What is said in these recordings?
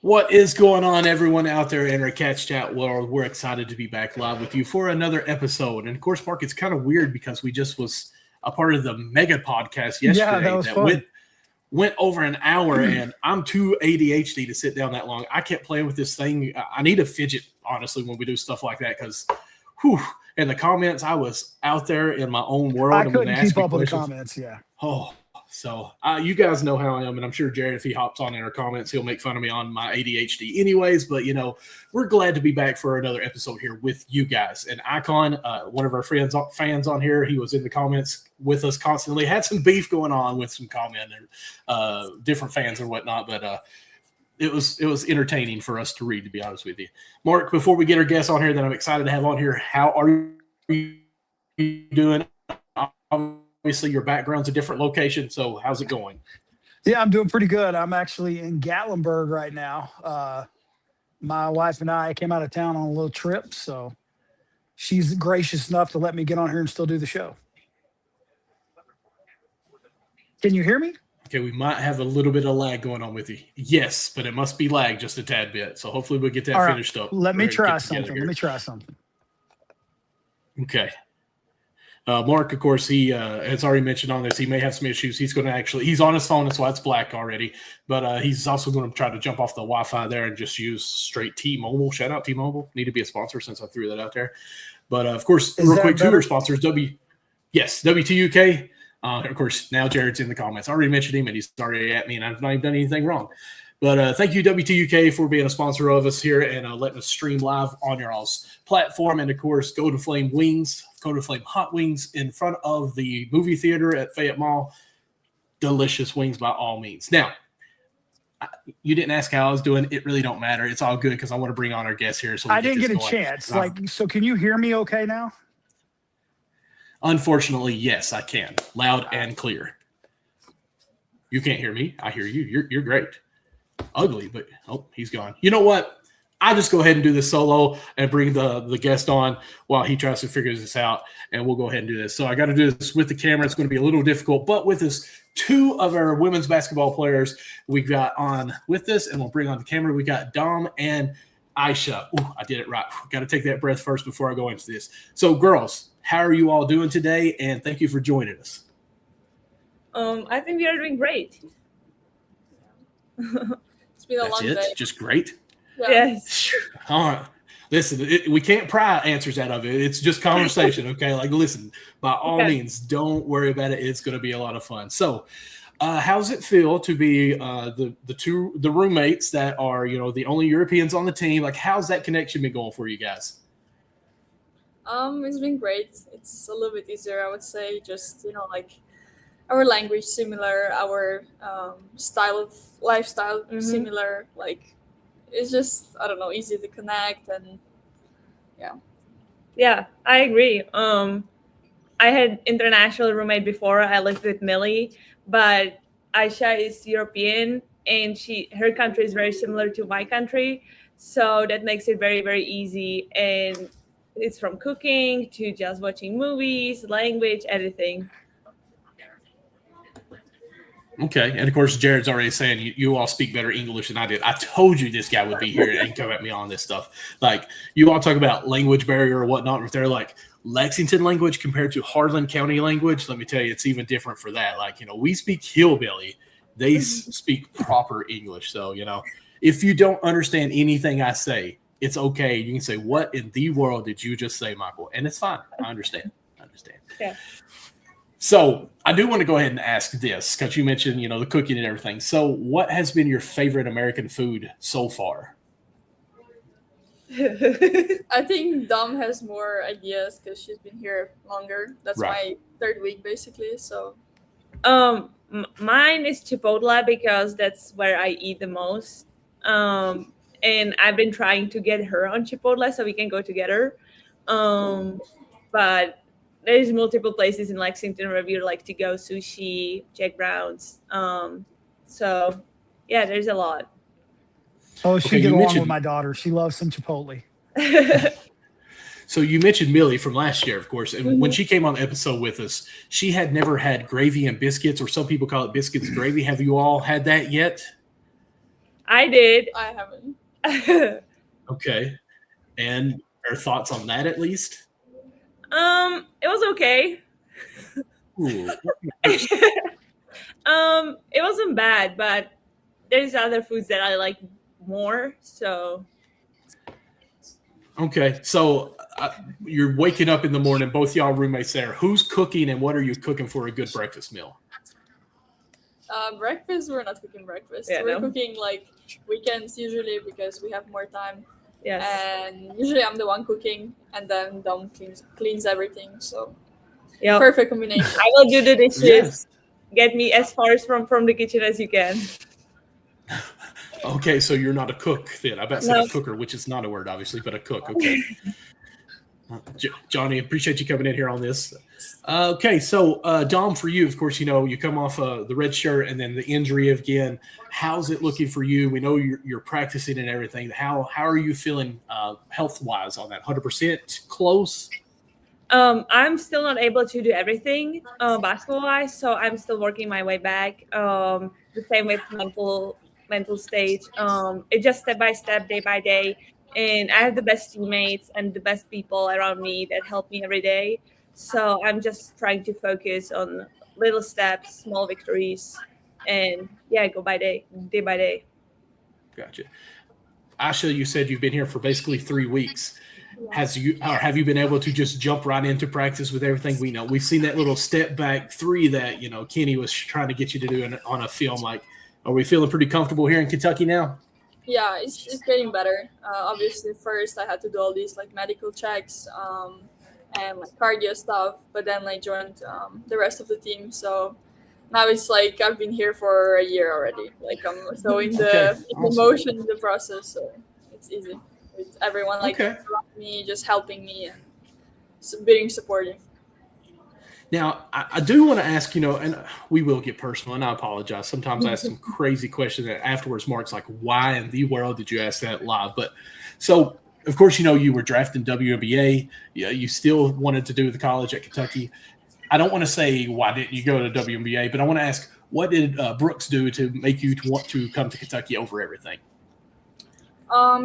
What is going on, everyone out there in our Catch Chat world? We're excited to be back live with you for another episode. And of course, Mark, it's kind of weird because we just was a part of the mega podcast yesterday Yeah, that was fun. went over an hour, and I'm too ADHD to sit down that long. I kept playing with this thing. I need a fidget, honestly, when we do stuff like that because, in the comments, I was out there in my own world. I couldn't keep up with the comments, yeah. So you guys know how I am, and I'm sure Jared, if he hops on in our comments, he'll make fun of me on my ADHD anyways. But, we're glad to be back for another episode here with you guys. And Icon, one of our fans on here, he was in the comments with us constantly, had some beef going on with some comment and different fans and whatnot, but it was entertaining for us to read, to be honest with you. Mark, before we get our guests on here that I'm excited to have on here, how are you doing? Obviously, your background's a different location, so how's it going? Yeah, I'm doing pretty good. I'm actually in Gatlinburg right now. My wife and I came out of town on a little trip, so she's gracious enough to let me get on here and still do the show. Can you hear me? Okay, we might have a little bit of lag going on with you. Yes, but it must be lag just a tad bit. So hopefully we'll get that finished up. Let me try something. Okay. Mark, of course, he has already mentioned on this. He may have some issues. He's on his phone. That's why it's black already. But he's also going to try to jump off the Wi-Fi there and just use straight T-Mobile. Shout out T-Mobile. Need to be a sponsor since I threw that out there. But, of course, real quick, two of our sponsors, WTUK. Of course, now Jared's in the comments. I already mentioned him, and he's already at me, and I've not even done anything wrong. But thank you, WTUK, for being a sponsor of us here and letting us stream live on your all's platform. And, of course, Go to Flame Wings, Go to Flame Hot Wings in front of the movie theater at Fayette Mall. Delicious wings by all means. Now, you didn't ask how I was doing. It really don't matter. It's all good because I want to bring on our guests here. So I didn't get a chance. So can you hear me okay now? Unfortunately, yes, I can. Loud and clear. You can't hear me. I hear you. You're great. Ugly, but he's gone. You know what? I just go ahead and do this solo and bring the guest on while he tries to figure this out, and we'll go ahead and do this. So I got to do this with the camera. It's going to be a little difficult, but with us, two of our women's basketball players we got on with us, and we'll bring on the camera. We got Dom and Ajsa. Ooh, I did it right. Got to take that breath first before I go into this. So, girls, how are you all doing today? And thank you for joining us. I think we are doing great. It's been a long day. Just great? Yeah. Yes. All right. Listen, we can't pry answers out of it. It's just conversation, okay? Listen, by all means, don't worry about it. It's going to be a lot of fun. So, how's it feel to be the roommates that are, the only Europeans on the team? How's that connection been going for you guys? It's been great. It's a little bit easier, I would say. Just, our language similar, our style of lifestyle similar. It's just, I don't know, easy to connect and Yeah, I agree. I had international roommate before. I lived with Millie, but Ajsa is European and her country is very similar to my country. So that makes it very, very easy. And it's from cooking to just watching movies, language, everything. Okay, and of course, Jared's already saying you all speak better English than I did. I told you this guy would be here and come at me on this stuff. You all talk about language barrier or whatnot. If they're Lexington language compared to Harlan County language, let me tell you, it's even different for that. We speak hillbilly. They speak proper English. So, if you don't understand anything I say, it's okay. You can say, what in the world did you just say, Michael? And it's fine. I understand. Yeah. So I do want to go ahead and ask this because you mentioned, the cooking and everything. So what has been your favorite American food so far? I think Dom has more ideas because she's been here longer. That's my third week, basically. So, mine is Chipotle because that's where I eat the most. And I've been trying to get her on Chipotle so we can go together. But there's multiple places in Lexington where we like to go, sushi, Jack Brown's. So, yeah, there's a lot. Oh, she get along with my daughter. She loves some Chipotle. So you mentioned Millie from last year, of course. And when she came on the episode with us, she had never had gravy and biscuits, or some people call it biscuits and gravy. Have you all had that yet? I did. I haven't. Okay. And our thoughts on that at least? It was okay. Ooh. It wasn't bad, but there's other foods that I like more. So Okay. So you're waking up in the morning, both y'all roommates there. Who's cooking and what are you cooking for a good breakfast meal? Breakfast, we're not cooking breakfast. Yeah, we're no. cooking like weekends usually because we have more time. yes. And usually I'm the one cooking, and then Dom cleans everything. So Yep. perfect combination. I will do the dishes. Yes. Get me as far as from the kitchen as you can. Okay, so you're not a cook then. I bet said No. a cooker, which is not a word, obviously, but a cook. Okay. Johnny, appreciate you coming in here on this. Okay, so Dom, for you, of course, you come off the red shirt and then the injury again. How's it looking for you? We know you're practicing and everything. How are you feeling health-wise on that? 100% close? I'm still not able to do everything basketball-wise, so I'm still working my way back. The same with mental stage. It's just step by step, day by day. And I have the best teammates and the best people around me that help me every day. So I'm just trying to focus on little steps, small victories, and go day by day. Gotcha. Ajsa, you said you've been here for basically 3 weeks. Have you been able to just jump right into practice with everything we know? We've seen that little step back three that Kenny was trying to get you to do on a film. Like, are we feeling pretty comfortable here in Kentucky now? Yeah, it's getting better. Obviously, first I had to do all these like medical checks and like cardio stuff, but then I joined the rest of the team. So now it's like I've been here for a year already. Like I'm so in the Awesome. motion, in the process, so it's easy. With everyone like Okay. around me, just helping me and being supportive. Now, I do want to ask, and we will get personal, and I apologize. Sometimes I ask some crazy questions that afterwards Mark's like, why in the world did you ask that live? But so, of course, you were drafted in WNBA. You still wanted to do the college at Kentucky. I don't want to say why didn't you go to WNBA, but I want to ask, what did Brooks do to make you want to come to Kentucky over everything?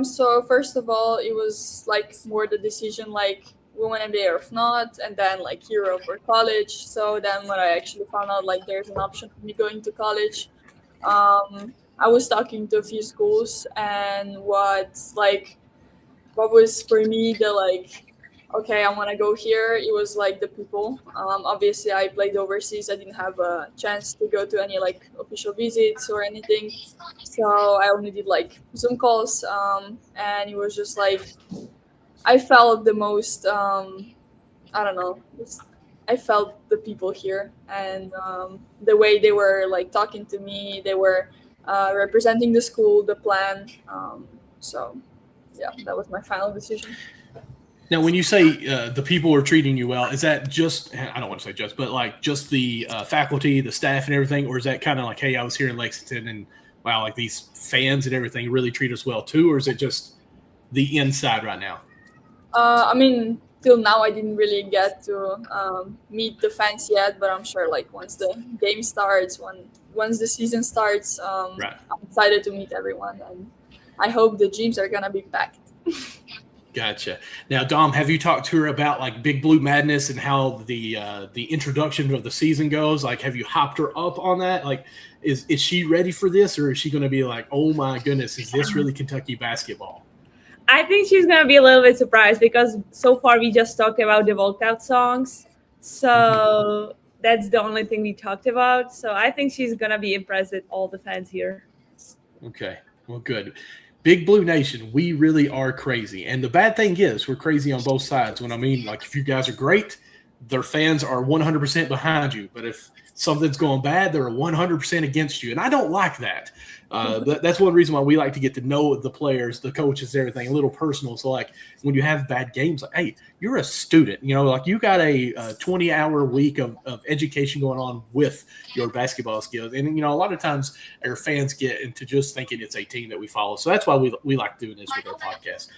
So first of all, it was like more the decision like women MBA or if not, and then like Europe or college. So then when I actually found out like there's an option for me going to college, I was talking to a few schools, and what was for me the like, okay, I want to go here. It was like the people. Obviously, I played overseas. I didn't have a chance to go to any like official visits or anything, so I only did like Zoom calls, and it was just like I felt the most. I don't know. I felt the people here, and the way they were like talking to me. They were representing the school, the plan. So, yeah, that was my final decision. Now, when you say the people are treating you well, is that just, I don't want to say just, but like just the faculty, the staff and everything? Or is that kind of like, hey, I was here in Lexington and wow, like these fans and everything really treat us well too? Or is it just the inside right now? I mean, till now I didn't really get to meet the fans yet, but I'm sure like once the game starts, once the season starts, Right. I'm excited to meet everyone, and I hope the gyms are gonna be packed. Gotcha. Now, Dom, have you talked to her about like Big Blue Madness and how the introduction of the season goes? Like, have you hopped her up on that? Like, is she ready for this, or is she going to be like, oh my goodness, is this really Kentucky basketball? I think she's going to be a little bit surprised because so far we just talked about the walkout songs. So that's the only thing we talked about. So I think she's going to be impressed with all the fans here. Okay. Well, good. Big Blue Nation, we really are crazy. And the bad thing is we're crazy on both sides. When I mean, like, if you guys are great, their fans are 100% behind you. But if something's going bad, they're 100% against you. And I don't like that. That's one reason why we like to get to know the players, the coaches, everything, a little personal. So, like, when you have bad games, like, hey, you're a student. Like you got a 20-hour week of education going on with your basketball skills. And, a lot of times our fans get into just thinking it's a team that we follow. So that's why we like doing this with our podcast.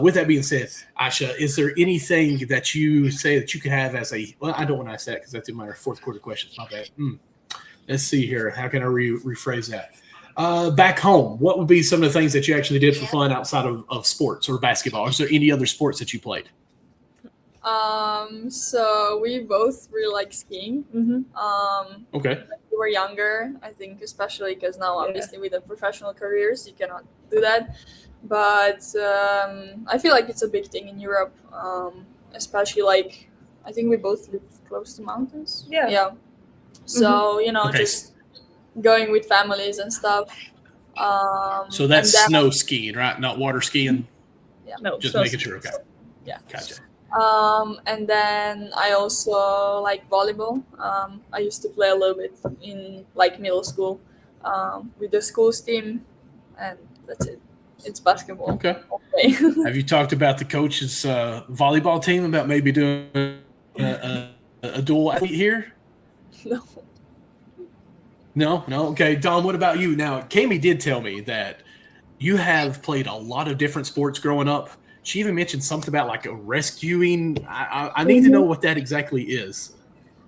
With that being said, Ajsa, is there anything that you say that you could have as a – well, I don't want to ask that because that's in my fourth quarter questions. My bad. Let's see here. How can I rephrase that? Back home, what would be some of the things that you actually did for fun outside of sports or basketball? Is there any other sports that you played? So we both really like skiing. Okay. When we were younger, I think, especially because now obviously with the professional careers, you cannot do that. But I feel like it's a big thing in Europe, especially like I think we both live close to mountains. Yeah. So just going with families and stuff. So that's snow skiing, right? Not water skiing. Yeah. No, Just so making sure. Okay. Yeah. Gotcha. And then I also like volleyball. I used to play a little bit in like middle school with the school's team, and that's it. It's basketball. Okay. Have you talked about the coach's volleyball team about maybe doing a dual athlete here? No. No. Okay, Dom. What about you? Now, Kami did tell me that you have played a lot of different sports growing up. She even mentioned something about like a rescuing. I need to know what that exactly is.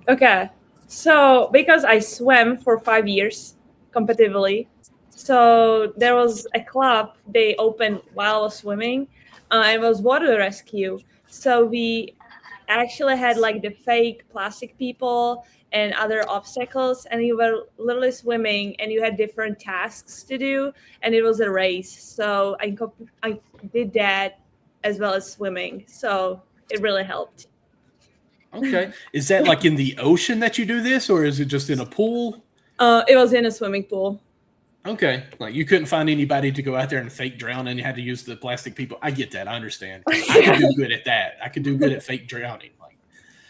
Okay. So because I swam for 5 years competitively, so there was a club they opened while I was swimming. It was water rescue. So we actually had like the fake plastic people and other obstacles, and you were literally swimming and you had different tasks to do, and it was a race. So I did that as well as swimming. So it really helped. Okay. Is that like in the ocean that you do this, or is it just in a pool? It was in a swimming pool. Okay. Like you couldn't find anybody to go out there and fake drown and you had to use the plastic people. I get that. I understand. I could do good at that. I could do good at fake drowning.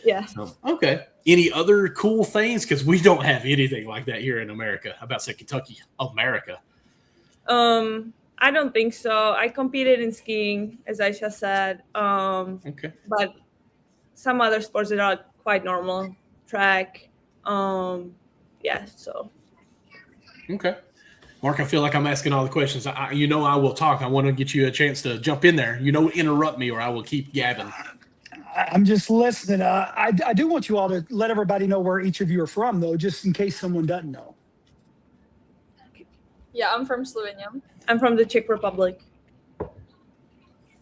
Yeah. So, okay. Any other cool things? Because we don't have anything like that here in America. How about say Kentucky, America? I don't think so. I competed in skiing, as Ajsa said. Okay. But some other sports that are quite normal, track. Yeah. So. Okay. Mark, I feel like I'm asking all the questions. I will talk. I want to get you a chance to jump in there. Interrupt me or I will keep gabbing. I'm just listening. I do want you all to let everybody know where each of you are from, though, just in case someone doesn't know. Yeah, I'm from Slovenia. I'm from the Czech Republic.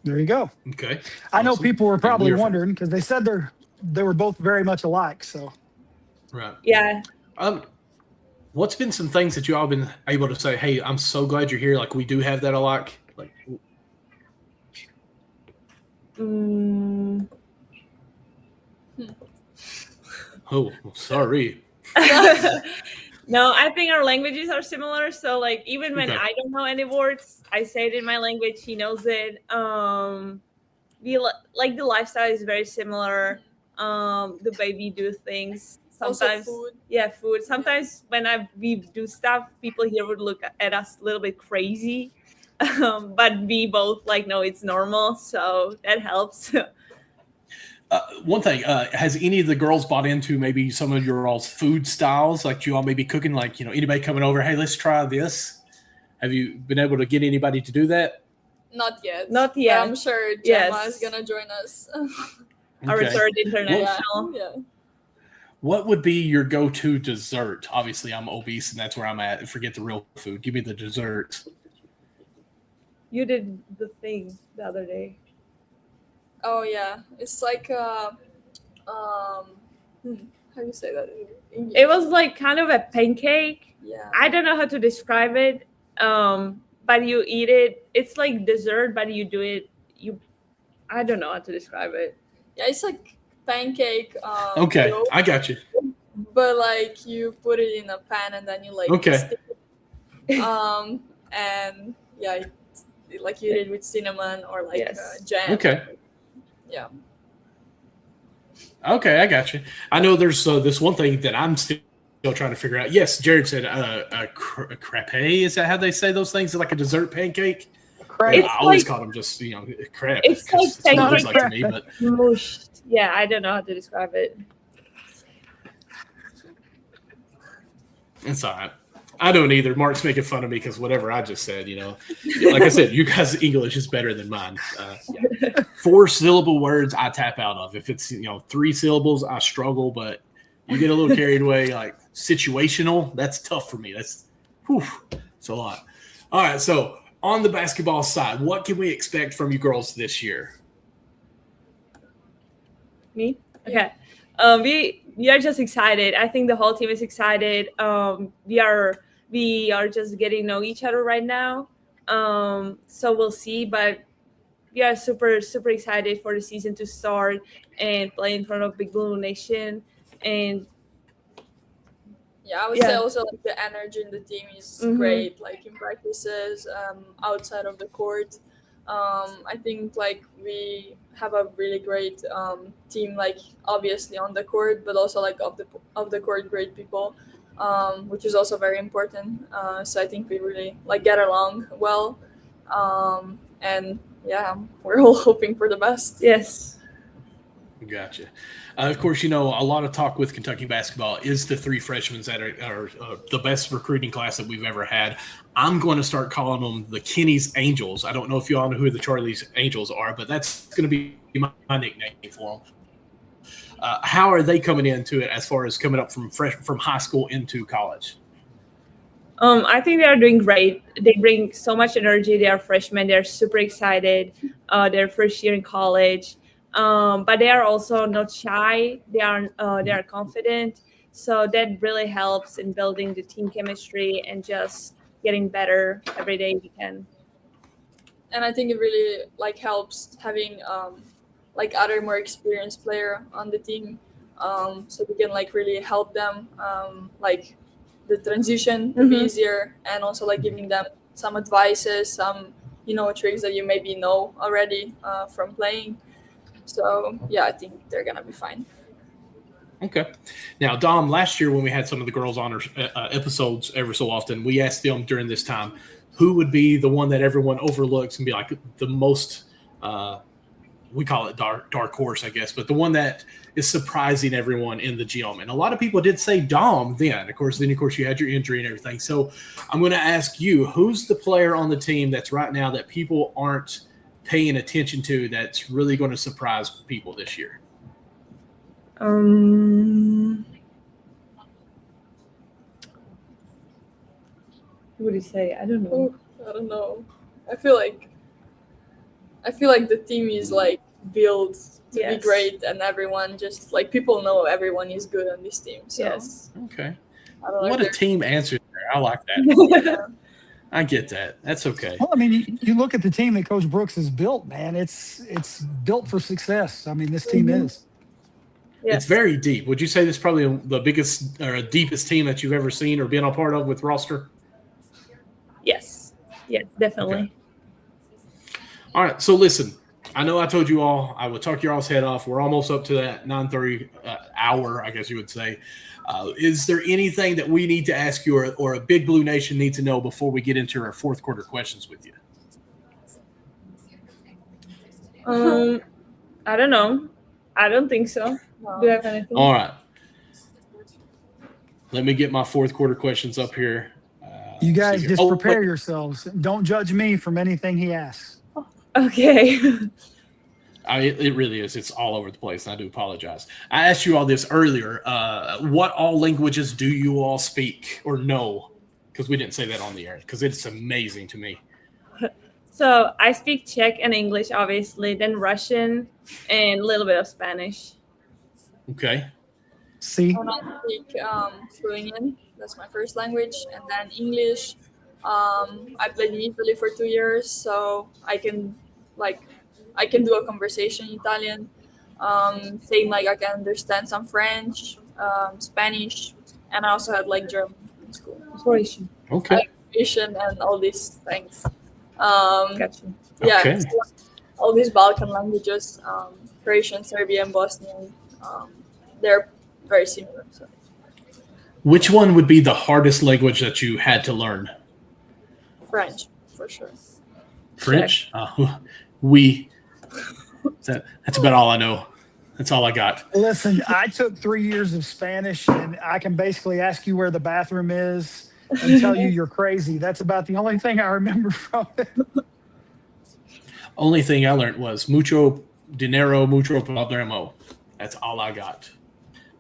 There you go. Okay. I know Awesome. people were probably wondering because they said they were both very much alike. So. Right. Yeah. What's been some things that you all been able to say, hey, I'm so glad you're here. Like we do have that alike. Like. Oh, sorry. No, I think our languages are similar. So like even when I don't know any words, I say it in my language. He knows it. The lifestyle is very similar. The way we do things. Sometimes, also food. Food. Sometimes when we do stuff, people here would look at us a little bit crazy. But we both no, it's normal. So that helps. One thing, has any of the girls bought into maybe some of your all's food styles? Like you all maybe cooking, anybody coming over, hey, let's try this. Have you been able to get anybody to do that? Not yet. Not yet. But I'm sure Gemma is going to join us. Our third international. Yeah. What would be your go-to dessert? Obviously, I'm obese, and that's where I'm at. Forget the real food. Give me the desserts. You did the thing the other day. Oh yeah, it's like how do you say that in English? It was like kind of a pancake. Yeah. I don't know how to describe it. But you eat it. It's like dessert, but you do it. I don't know how to describe it. Yeah, it's like pancake. Okay, dough, I got you. But you put it in a pan and then you stick it. And yeah, you did with cinnamon or jam. Okay. Yeah. Okay, I got you. I know there's this one thing that I'm still trying to figure out. Yes, Jared said a crepe. Is that how they say those things? Like a dessert pancake? Crepe. I always call them just crepe. It's like pancake to me, but mushed. Yeah, I don't know how to describe it. it's all right. I don't either. Mark's making fun of me because whatever I just said, like I said, you guys' English is better than mine. 4-syllable words I tap out of. If it's 3 syllables, I struggle. But you get a little carried away. Like situational, that's tough for me. That's It's a lot. All right, so on the basketball side, what can we expect from you girls this year? Me? Okay. We are just excited. I think the whole team is excited. We are just getting to know each other right now. So we'll see, but we are super excited for the season to start and play in front of Big Blue Nation. And yeah, I would say also like the energy in the team is great, like in practices, outside of the court. I think like we have a really great team, like obviously on the court, but also like off the court, great people, which is also very important. So I think we really like get along well, and yeah, we're all hoping for the best. yes. Gotcha. Of course, a lot of talk with Kentucky basketball is the three freshmen that are the best recruiting class that we've ever had. I'm going to start calling them the Kenny's Angels. I don't know if you all know who the Charlie's Angels are, but that's going to be my nickname for them. How are they coming into it as far as coming up from high school into college? I think they are doing great. They bring so much energy. They are freshmen. They're super excited. Their first year in college. But they are also not shy. They are confident. So that really helps in building the team chemistry and just getting better every day we can. And I think it really like helps having like other more experienced player on the team, so we can like really help them like the transition to be easier, and also like giving them some advices, some tricks that you maybe know already from playing. So yeah, I think they're gonna be fine. Okay. Now, Dom, last year when we had some of the girls on our episodes ever so often, we asked them during this time who would be the one that everyone overlooks and be like the most, we call it dark horse, I guess, but the one that is surprising everyone in the gym. And a lot of people did say Dom then. Of course, you had your injury and everything. So I'm going to ask you, who's the player on the team that's right now that people aren't paying attention to that's really going to surprise people this year? What do you say? I don't know. I don't know. I feel like the team is like built to be great, and everyone just like people know everyone is good on this team. So okay. I don't know what a team answer there. I like that. I get that. That's okay. Well, I mean, you look at the team that Coach Brooks has built, man. It's built for success. I mean, this team is. Yes. It's very deep. Would you say this is probably the biggest or deepest team that you've ever seen or been a part of with roster? Yes. Yes, definitely. Okay. All right. So listen, I know I told you all I would talk your all's head off. We're almost up to that 9:30 hour, I guess you would say. Is there anything that we need to ask you or a Big Blue Nation needs to know before we get into our fourth quarter questions with you? I don't know. I don't think so. No. Do you have anything? All right. Let me get my fourth quarter questions up here. You guys just prepare yourselves. Don't judge me from anything he asks. Okay. It really is. It's all over the place. And I do apologize. I asked you all this earlier. What all languages do you all speak or know? Because we didn't say that on the air. Because it's amazing to me. So I speak Czech and English, obviously, then Russian and a little bit of Spanish. Okay. See? I speak Slovenian. That's my first language, and then English. I played in Italy for 2 years, so I can do a conversation in Italian. Same, like I can understand some French, Spanish, and I also had like German in school. Croatian. Okay. Croatian and all these things. Gotcha. Yeah, Okay. so all these Balkan languages, Croatian, Serbian, Bosnian, they're very similar. So. Which one would be the hardest language that you had to learn? French, for sure. French? That's about all I know. That's all I got. Listen, I took 3 years of Spanish, and I can basically ask you where the bathroom is and tell you you're crazy. That's about the only thing I remember from it. Only thing I learned was mucho dinero, mucho problema. That's all I got.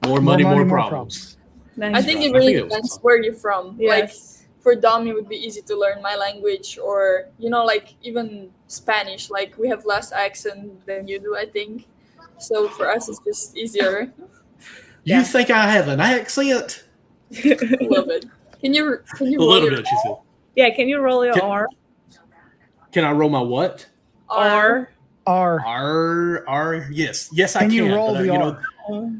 More money, more problems. Nice. I think it really depends where you're from. Yes. Like for Dom it would be easy to learn my language, or like even Spanish. Like we have less accent than you do, I think. So for us, it's just easier. You think I have an accent? A little bit. Can you A roll little your bit, she said. Yeah, can you roll your R? Can I roll my what? R? R. Yes, I Can can. you roll but, the R?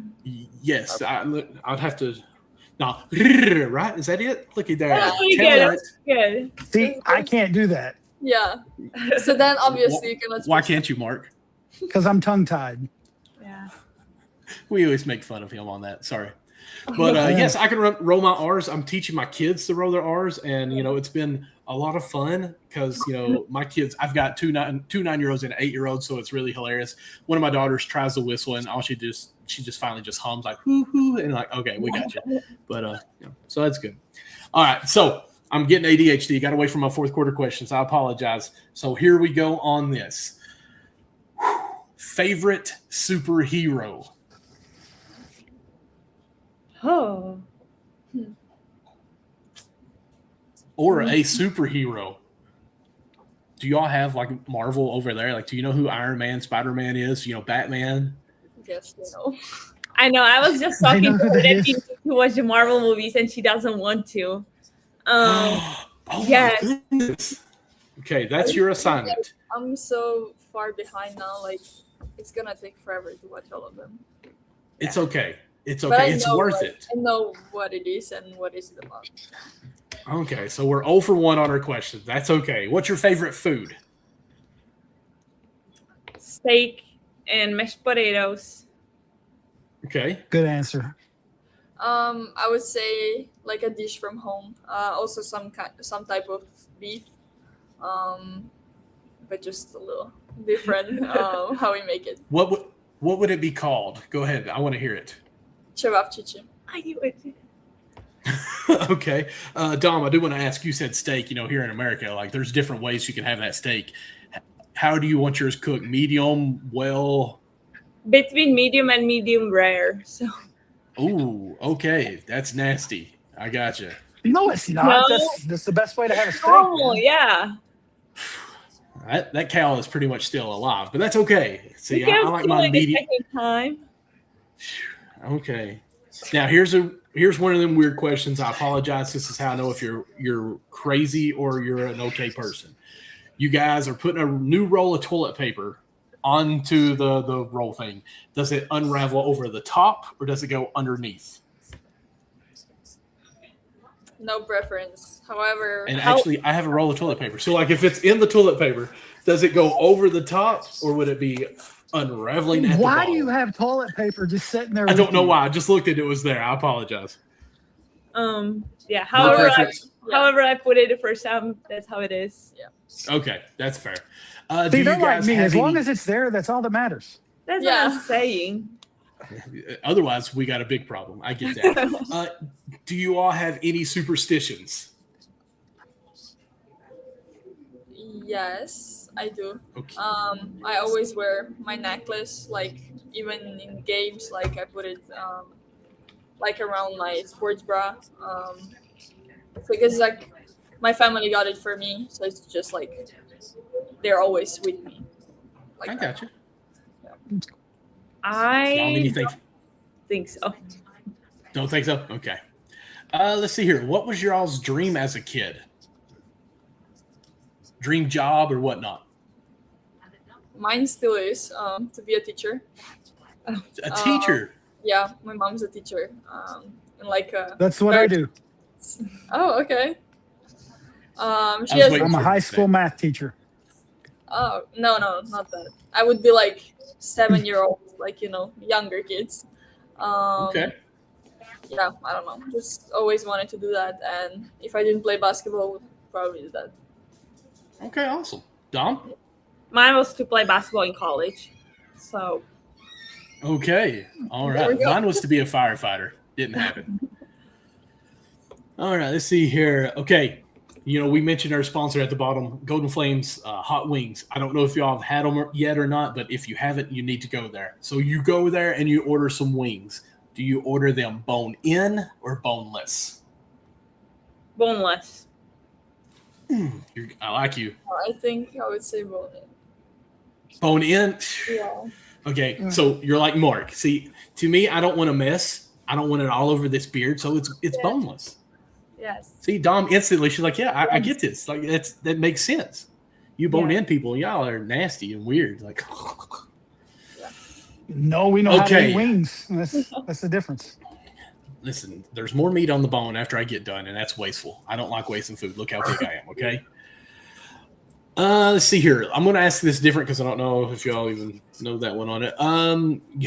Yes, I'd have to. No, right? Is that it? Looky there. Yeah, you Tell get me it. Good. See, I can't do that Yeah. So then obviously you cannot. Why speak. can't you, Mark? because I'm tongue tied. Yeah. We always make fun of him on that. Sorry. But yes, I can roll my R's. I'm teaching my kids to roll their R's, and it's been a lot of fun because my kids. I've got two 9-year-olds and an 8-year-old, so it's really hilarious. One of my daughters tries to whistle, and all she just finally just hums like hoo hoo, and like okay, we got you. But so that's good. All right, so I'm getting ADHD. Got away from my fourth quarter questions. I apologize. So here we go on this. Favorite superhero. Oh. Or a superhero. Do y'all have like Marvel over there? Like, do you know who Iron Man, Spider-Man is? Batman? Yes, you know. I know. I was just I talking know to who her that that she is. needs to watch the Marvel movies and she doesn't want to. Oh yes. my goodness. Okay, that's your assignment. I'm so far behind now. Like it's gonna take forever to watch all of them. It's okay. It's But I okay. It's know, worth like, it. I know what it is and what is it about. Okay, so we're 0 for 1 on our questions. That's okay. What's your favorite food? Steak and mashed potatoes. Okay. Good answer. I would say like a dish from home. Also some type of beef. But just a little different how we make it. What would it be called? Go ahead. I want to hear it. Cevapcici. I knew it. Okay. Dom, I do want to ask, you said steak, here in America, like there's different ways you can have that steak. How do you want yours cooked? Medium, well? Between medium and medium rare. So Ooh, okay. That's nasty. I gotcha. No, it's not. No. That's the best way to have a steak. oh man. yeah. That cow is pretty much still alive, but that's okay. See, You I can like feel my it a medium. second time. Okay. Now here's one of them weird questions. I apologize. This is how I know if you're crazy or you're an okay person. You guys are putting a new roll of toilet paper onto the roll thing. Does it unravel over the top or does it go underneath? No preference. However, And actually, I have a roll of toilet paper. So, like, if it's in the toilet paper, does it go over the top or would it be unraveling at the Why bottom? do you have toilet paper just sitting there? I don't with know you? why. I just looked at it. It was there. I apologize. Yeah. No However, preference. however I put it the first time, that's how it is. Okay, that's fair. See, Do you they're like guys me. have As long any- as it's there, that's all that matters. That's Yeah. what I'm saying. Otherwise, we got a big problem. I get that. Do you all have any superstitions? yes, I do. Okay. I always wear my necklace, like even in games, like I put it like around my sports bra. Because like my family got it for me, so it's just like they're always with me. Like I got you. I Dominic, you think? don't think so. Don't think so? Okay. Let's see here. What was your all's dream as a kid? Dream job or whatnot? Mine still is to be a teacher. A teacher. Yeah, my mom's a teacher. And like That's what I do. oh, okay. She I was has. waiting I'm a for high you to say. school math teacher. Oh no, not that. I would be like 7-year-old, like younger kids. Okay. Yeah, I don't know. Just always wanted to do that, and if I didn't play basketball, I would probably do that. Okay, awesome. Dom? Mine was to play basketball in college. So Okay. All There we right. go. Mine was to be a firefighter. Didn't happen. All right. Let's see here. Okay. We mentioned our sponsor at the bottom, Golden Flames Hot Wings. I don't know if y'all have had them yet or not, but if you haven't, you need to go there. So you go there and you order some wings. Do you order them bone in or boneless? boneless. I like you. I think I would say bone in. Bone in. Yeah. Okay, so you're like Mark. See, to me, I don't want to mess. I don't want it all over this beard, so it's boneless. Yes. See, Dom instantly, she's like, "Yeah, I get this. Like, that makes sense. You bone in people, y'all are nasty and weird. Like, No, we know how to eat wings. That's the difference. Listen, there's more meat on the bone after I get done, and that's wasteful. I don't like wasting food. Look how big I am. Okay. Let's see here. I'm going to ask this different because I don't know if y'all even know that one on it.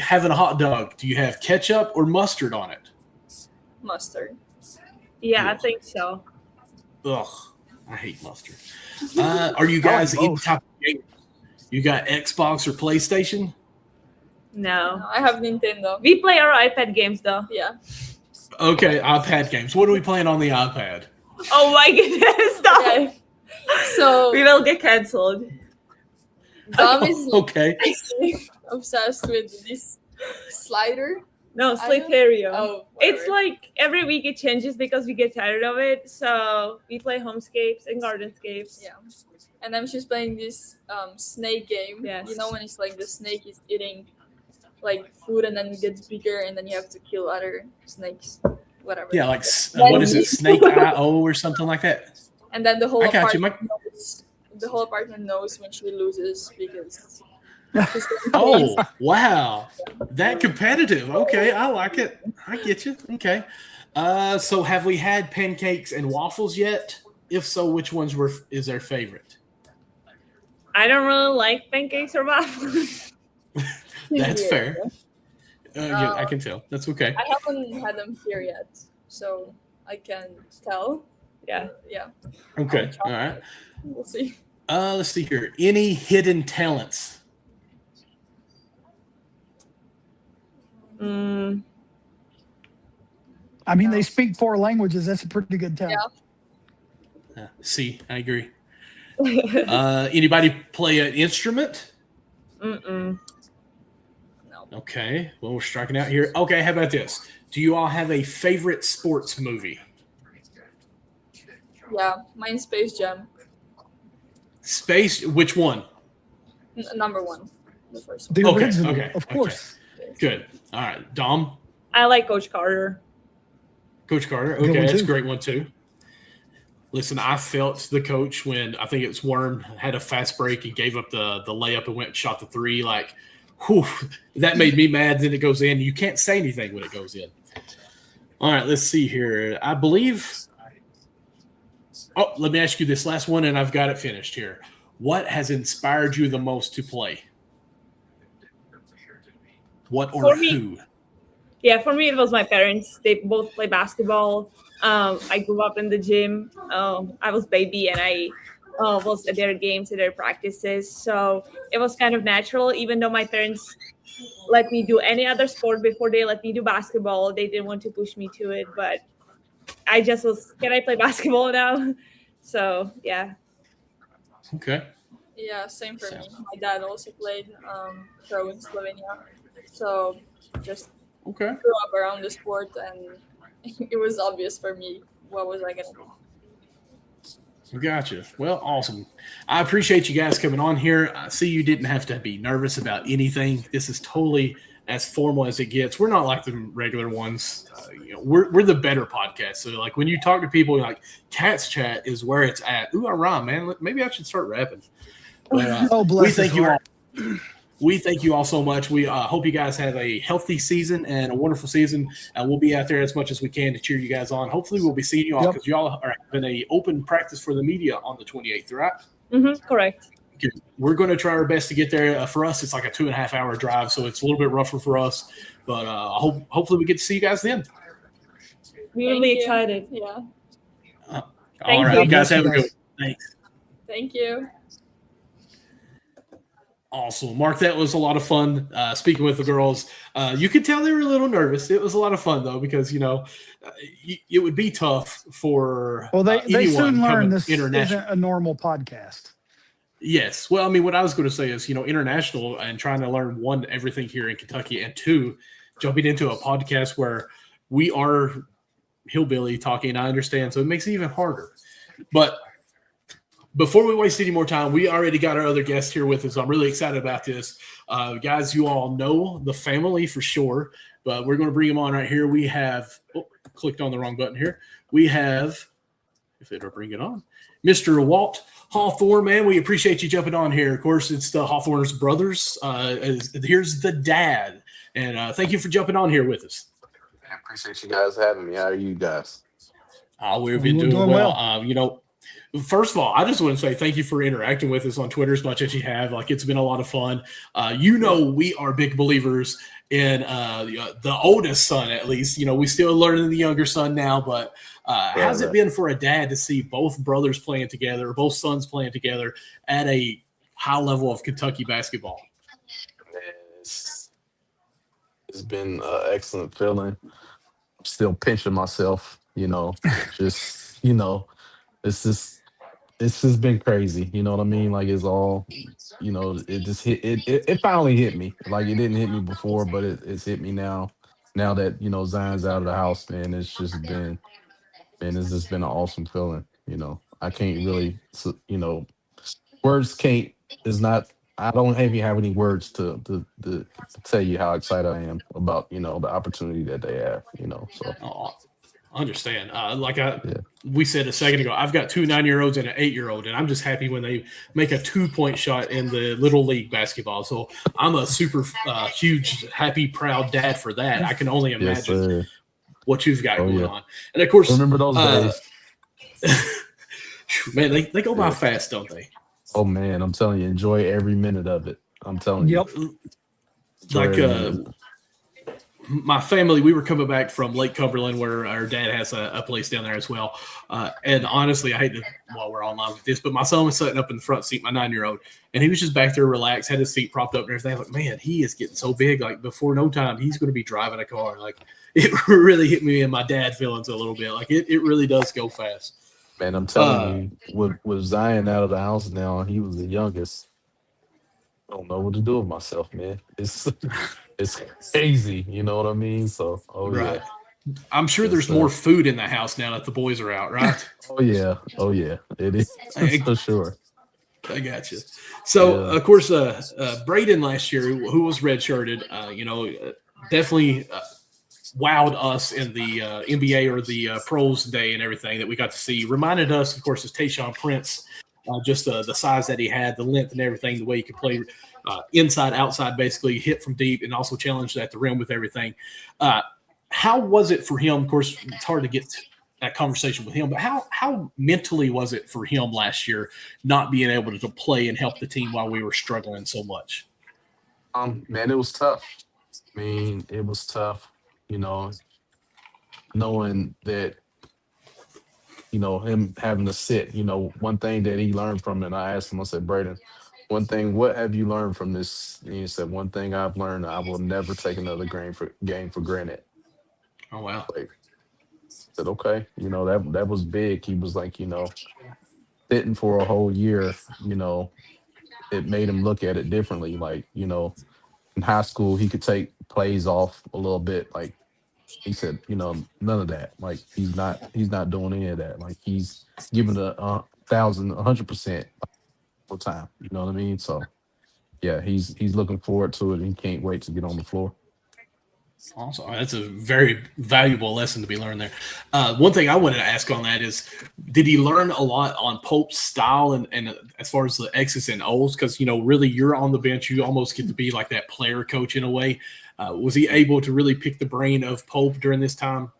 Having a hot dog, do you have ketchup or mustard on it? Mustard. Yeah, I think so. Ugh, I hate mustard. Are you guys any type of game? You got Xbox or PlayStation? No. I have Nintendo. We play our iPad games though. Yeah. Okay, iPad games. What are we playing on the iPad? Oh my goodness! Stop. Okay. So We will get canceled. Dom is Okay. obsessed with this slider. No, I Slitharium. Oh, It's whatever. like every week it changes because we get tired of it. So we play homescapes and gardenscapes. Yeah. And then she's playing this snake game. Yes. You know when it's like the snake is eating like food and then it gets bigger and then you have to kill other snakes, whatever. Yeah, like what is it, Snake IO or something like that? And then the whole I got you, apartment knows, the whole apartment knows when she loses because. Oh, wow. That competitive. Okay, I like it. I get you. Okay. So have we had pancakes and waffles yet? If so, which ones is their favorite? I don't really like pancakes or waffles. That's fair. Yeah, I can tell. That's okay. I haven't had them here yet, so I can tell. Yeah. Yeah. Okay. All right. We'll see. Let's see here. Any hidden talents? I mean, they speak 4 languages. That's a pretty good talent. Yeah. See, I agree. Anybody play an instrument? Mm-mm. No. Okay. Well, we're striking out here. Okay. How about this? Do you all have a favorite sports movie? Yeah. Mine's Space Jam. Which one? Number 1. The first one. The Okay, original, okay, of course. Good. All right. Dom? I like Coach Carter. Coach Carter. Good Okay, one, that's a too. great one too. Listen, I felt the coach when I think it's Worm had a fast break and gave up the layup and went and shot the 3. Like, whew, that made me mad. Then it goes in. You can't say anything when it goes in. All right, let's see here. I believe. Oh, let me ask you this last one, and I've got it finished here. What has inspired you the most to play? What or For me- who? Yeah, for me it was my parents. They both play basketball. I grew up in the gym. I was baby and I was at their games, at their practices. So it was kind of natural, even though my parents let me do any other sport before they let me do basketball. They didn't want to push me to it, but I just was, can I play basketball now? So, yeah. Okay. Yeah, same for me. My dad also played pro in Slovenia. So just Okay. grew up around the sport and it was obvious for me what was I going to do. Gotcha. Well, awesome. I appreciate you guys coming on here. I see you didn't have to be nervous about anything. This is totally as formal as it gets. We're not like the regular ones. We're the better podcast. So, like, when you talk to people, like, Cats Chat is where it's at. Ooh, I rhyme, man. Maybe I should start rapping. But, Oh, we bless thank his you all. heart. We thank you all so much. We hope you guys have a healthy season and a wonderful season. We'll be out there as much as we can to cheer you guys on. Hopefully, we'll be seeing you all because y'all are having an open practice for the media on the 28th, right? Mm-hmm, correct. Okay. We're going to try our best to get there. For us, it's like a 2.5 hour drive, so it's a little bit rougher for us. But hopefully, we get to see you guys then. We will be excited. Yeah. All Thank right, you. you guys have a good one. Thanks. Thank you. Awesome. Mark, that was a lot of fun speaking with the girls. You could tell they were a little nervous. It was a lot of fun, though, because, it would be tough for Well, they anyone soon learn coming this international. isn't a normal podcast. Yes. Well, I mean, what I was going to say is, international and trying to learn, 1, everything here in Kentucky, and 2, jumping into a podcast where we are hillbilly talking, I understand. So it makes it even harder. But before we waste any more time, we already got our other guest here with us. I'm really excited about this. Guys, you all know the family for sure, but we're going to bring him on right here. We have clicked on the wrong button here. We have, if it'll bring it on, Mr. Walt Hawthorne, man. We appreciate you jumping on here. Of course, it's the Hawthorne's brothers. Here's the dad. And thank you for jumping on here with us. I appreciate you guys having me. How are you guys? We've been doing well. First of all, I just want to say thank you for interacting with us on Twitter as much as you have. Like, it's been a lot of fun. We are big believers in the oldest son, at least. We still learning the younger son now, but how's it been for a dad to see both brothers playing together, both sons playing together at a high level of Kentucky basketball? Man, it's been an excellent feeling. I'm still pinching myself, it's just been crazy. You know what I mean? Like, it's all, it just hit, it finally hit me. Like, it didn't hit me before, but it's hit me now. Now that, Zion's out of the house, man, it's just been an awesome feeling. I can't really, I don't even have any words to tell you how excited I am about, the opportunity that they have, so. I understand. We said a second ago, I've got 2 9-year-olds and an 8-year-old, and I'm just happy when they make a 2-point shot in the little league basketball. So I'm a super huge, happy, proud dad for that. I can only imagine what you've got going on. And of course, remember those days. Man, they go by fast, don't they? Oh man, I'm telling you, enjoy every minute of it. I'm telling you. Like my family, we were coming back from Lake Cumberland, where our dad has a place down there as well. And honestly, I hate to, while we're online with this, but my son was sitting up in the front seat, my 9-year-old, and he was just back there relaxed, had his seat propped up and everything. Like, man, he is getting so big. Like, before no time, he's going to be driving a car. Like, it really hit me in my dad feelings a little bit. Like, it really does go fast. Man, I'm telling you, with Zion out of the house now, he was the youngest. I don't know what to do with myself, man. It's crazy, you know what I mean? So, right. I'm sure there's more food in the house now that the boys are out, right? Oh yeah, it is for sure. I got you. So, of course, Braden last year, who was redshirted, definitely wowed us in the NBA or the pros day and everything that we got to see. Reminded us, of course, is Tayshaun Prince, just the size that he had, the length and everything, the way he could play inside, outside, basically hit from deep, and also challenged at the rim with everything. How was it for him? Of course, it's hard to get that conversation with him, but how mentally was it for him last year, not being able to play and help the team while we were struggling so much? Man, it was tough. I mean, it was tough, knowing that, him having to sit, one thing that he learned from it, and I asked him, I said, Braden, one thing, what have you learned from this? And he said, one thing I've learned, I will never take another game for granted. Oh, wow. Like, I said, okay, that was big. He was like, sitting for a whole year, it made him look at it differently. Like, in high school, he could take plays off a little bit. Like, he said, none of that. Like, he's not doing any of that. Like, he's giving 100% all the time. You know what I mean? So, yeah, he's looking forward to it. And he can't wait to get on the floor. Awesome. That's a very valuable lesson to be learned there. One thing I wanted to ask on that is, did he learn a lot on Pope's style and as far as the X's and O's? Because, really you're on the bench. You almost get to be like that player coach in a way. Was he able to really pick the brain of Pope during this time?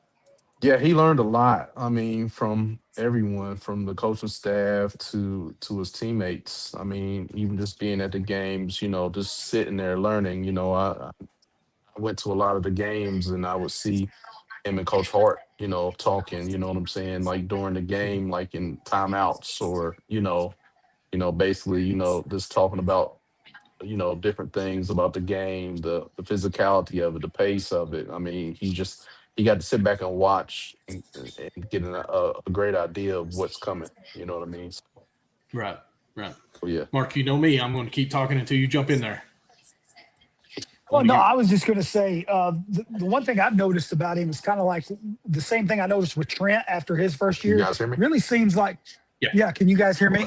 Yeah, he learned a lot. I mean, from everyone, from the coaching staff to his teammates. I mean, even just being at the games, just sitting there learning. I went to a lot of the games and I would see him and Coach Hart, talking, you know what I'm saying? Like during the game, like in timeouts or, basically, just talking about, different things about the game, the physicality of it, the pace of it. I mean, he got to sit back and watch and get a great idea of what's coming. You know what I mean? Right. Oh, yeah. Mark, you know me. I'm going to keep talking until you jump in there. Well, no, I was just going to say the one thing I've noticed about him is kind of like the same thing I noticed with Trent after his first year. Can you guys hear me? Really seems like, yeah. Can you guys hear me?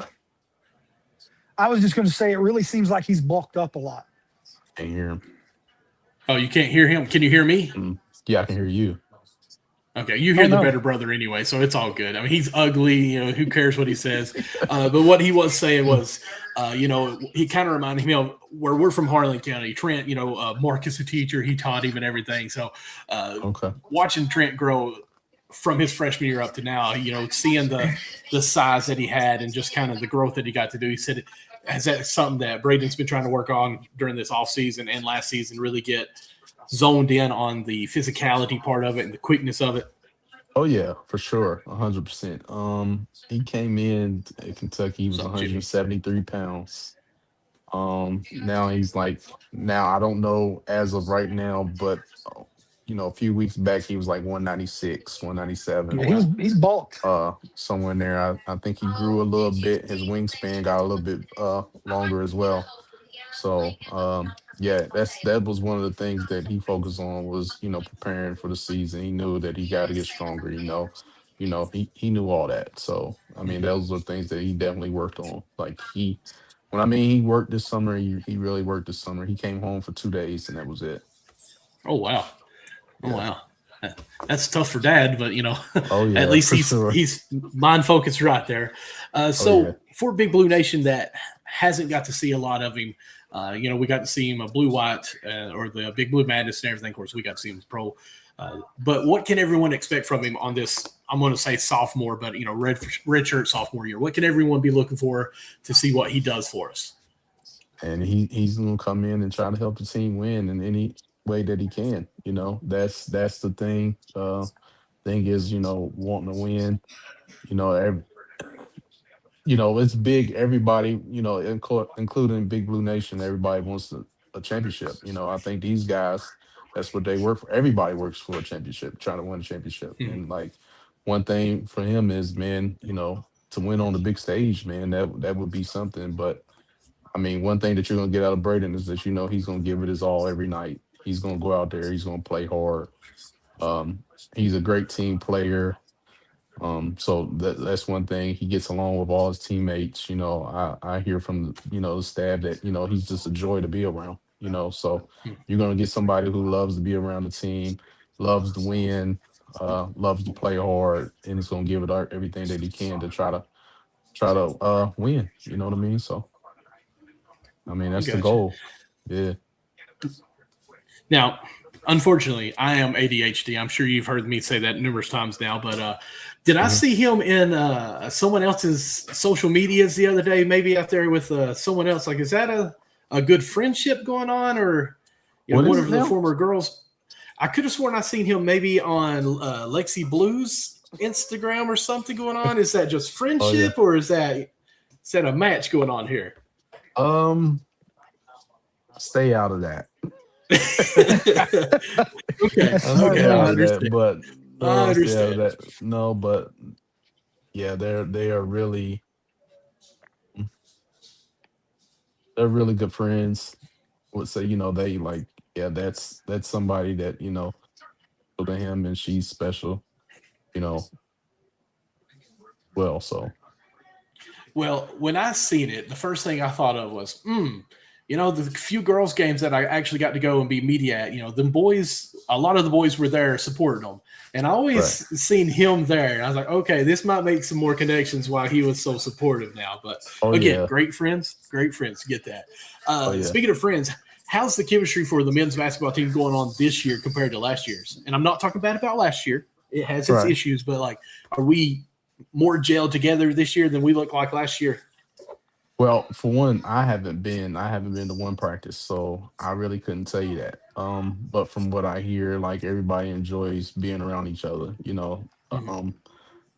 I was just going to say it really seems like he's bulked up a lot. Can't hear him. Oh, you can't hear him? Can you hear me? Yeah, I can hear you. Okay, you hear Oh, the no. better brother anyway, so it's all good. I mean, he's ugly. You know, who cares what he says? But what he was saying was, you know, he kind of reminded me of where we're from, Harlan County. Trent, you know, Mark is a teacher. He taught him and everything. So Okay. watching Trent grow from his freshman year up to now, you know, seeing the size that he had and just kind of the growth that he got to do. He said, is that something that Braden's been trying to work on during this offseason and last season, really get zoned in on the physicality part of it and the quickness of it? Oh yeah, for sure, 100%. He came in at Kentucky. He was What's up, Jimmy? 173 pounds. Now he's like, now I don't know as of right now, but you know, a few weeks back he was like 196, 197. Yeah, he's bulked. Somewhere in there. I think he grew a little bit. His wingspan got a little bit longer as well. So yeah, that was one of the things that he focused on was, you know, preparing for the season. He knew that he got to get stronger, he knew all that. So I mean, those are things that he definitely worked on. Like when I mean he worked this summer, he really worked this summer. He came home for 2 days and that was it. Oh, wow. Oh, Yeah. wow. That's tough for Dad, but, you know, Oh yeah, at least for sure. he's mind focused right there. So yeah. for Big Blue Nation that hasn't got to see a lot of him, you know, we got to see him a Blue White or the Big Blue Madness and everything. Of course, we got to see him as pro. But what can everyone expect from him on this? I'm going to say sophomore, but, you know, red shirt sophomore year. What can everyone be looking for to see what he does for us? And he's gonna come in and try to help the team win in any way that he can. You know, that's the thing. Thing is, you know, wanting to win. You know, it's big. Everybody, you know, including Big Blue Nation, everybody wants a championship. You know, I think these guys, that's what they work for. Everybody works for a championship, trying to win a championship. Mhm. And like one thing for him is, man, you know, to win on the big stage, man, that would be something. But I mean, one thing that you're gonna get out of Braden is that, you know, he's gonna give it his all every night. He's gonna go out there. He's gonna play hard. Um, he's a great team player. So that's one thing. He gets along with all his teammates. You know, I hear from the staff that, you know, he's just a joy to be around. You know, so you're gonna get somebody who loves to be around the team, loves to win, loves to play hard, and is gonna give it everything that he can to try to win. You know what I mean? So I mean that's the Gotcha. goal. Yeah. Now, unfortunately, I am ADHD. I'm sure you've heard me say that numerous times now, but did I see him in someone else's social medias the other day, maybe out there with someone else? Like, is that a good friendship going on, or What one is of it the now? former girls? I could have sworn I seen him maybe on Lexi Blue's Instagram or something going on. Is that just friendship, or is that a match going on here? Stay out of that. Okay. That's I'll smart stay Okay. move. out I of that, understand. but I no, I'll stay out of understand. that. No, but yeah, they are really they're really good friends. Would say, you know, they like, yeah, that's somebody that, you know, to him and she's special, you know, well, so Well, when I seen it, the first thing I thought of was, you know, the few girls' games that I actually got to go and be media at, you know, the boys, a lot of the boys were there supporting them. And I always right. seen him there. And I was like, okay, this might make some more connections why he was so supportive now. But Oh again, yeah. great friends, get that. Oh yeah. Speaking of friends, how's the chemistry for the men's basketball team going on this year compared to last year's? And I'm not talking bad about last year. It has its Right. issues, but like, are we more gelled together this year than we looked like last year? Well, for one, I haven't been to one practice, so I really couldn't tell you that. But from what I hear, like everybody enjoys being around each other, you know. Mhm.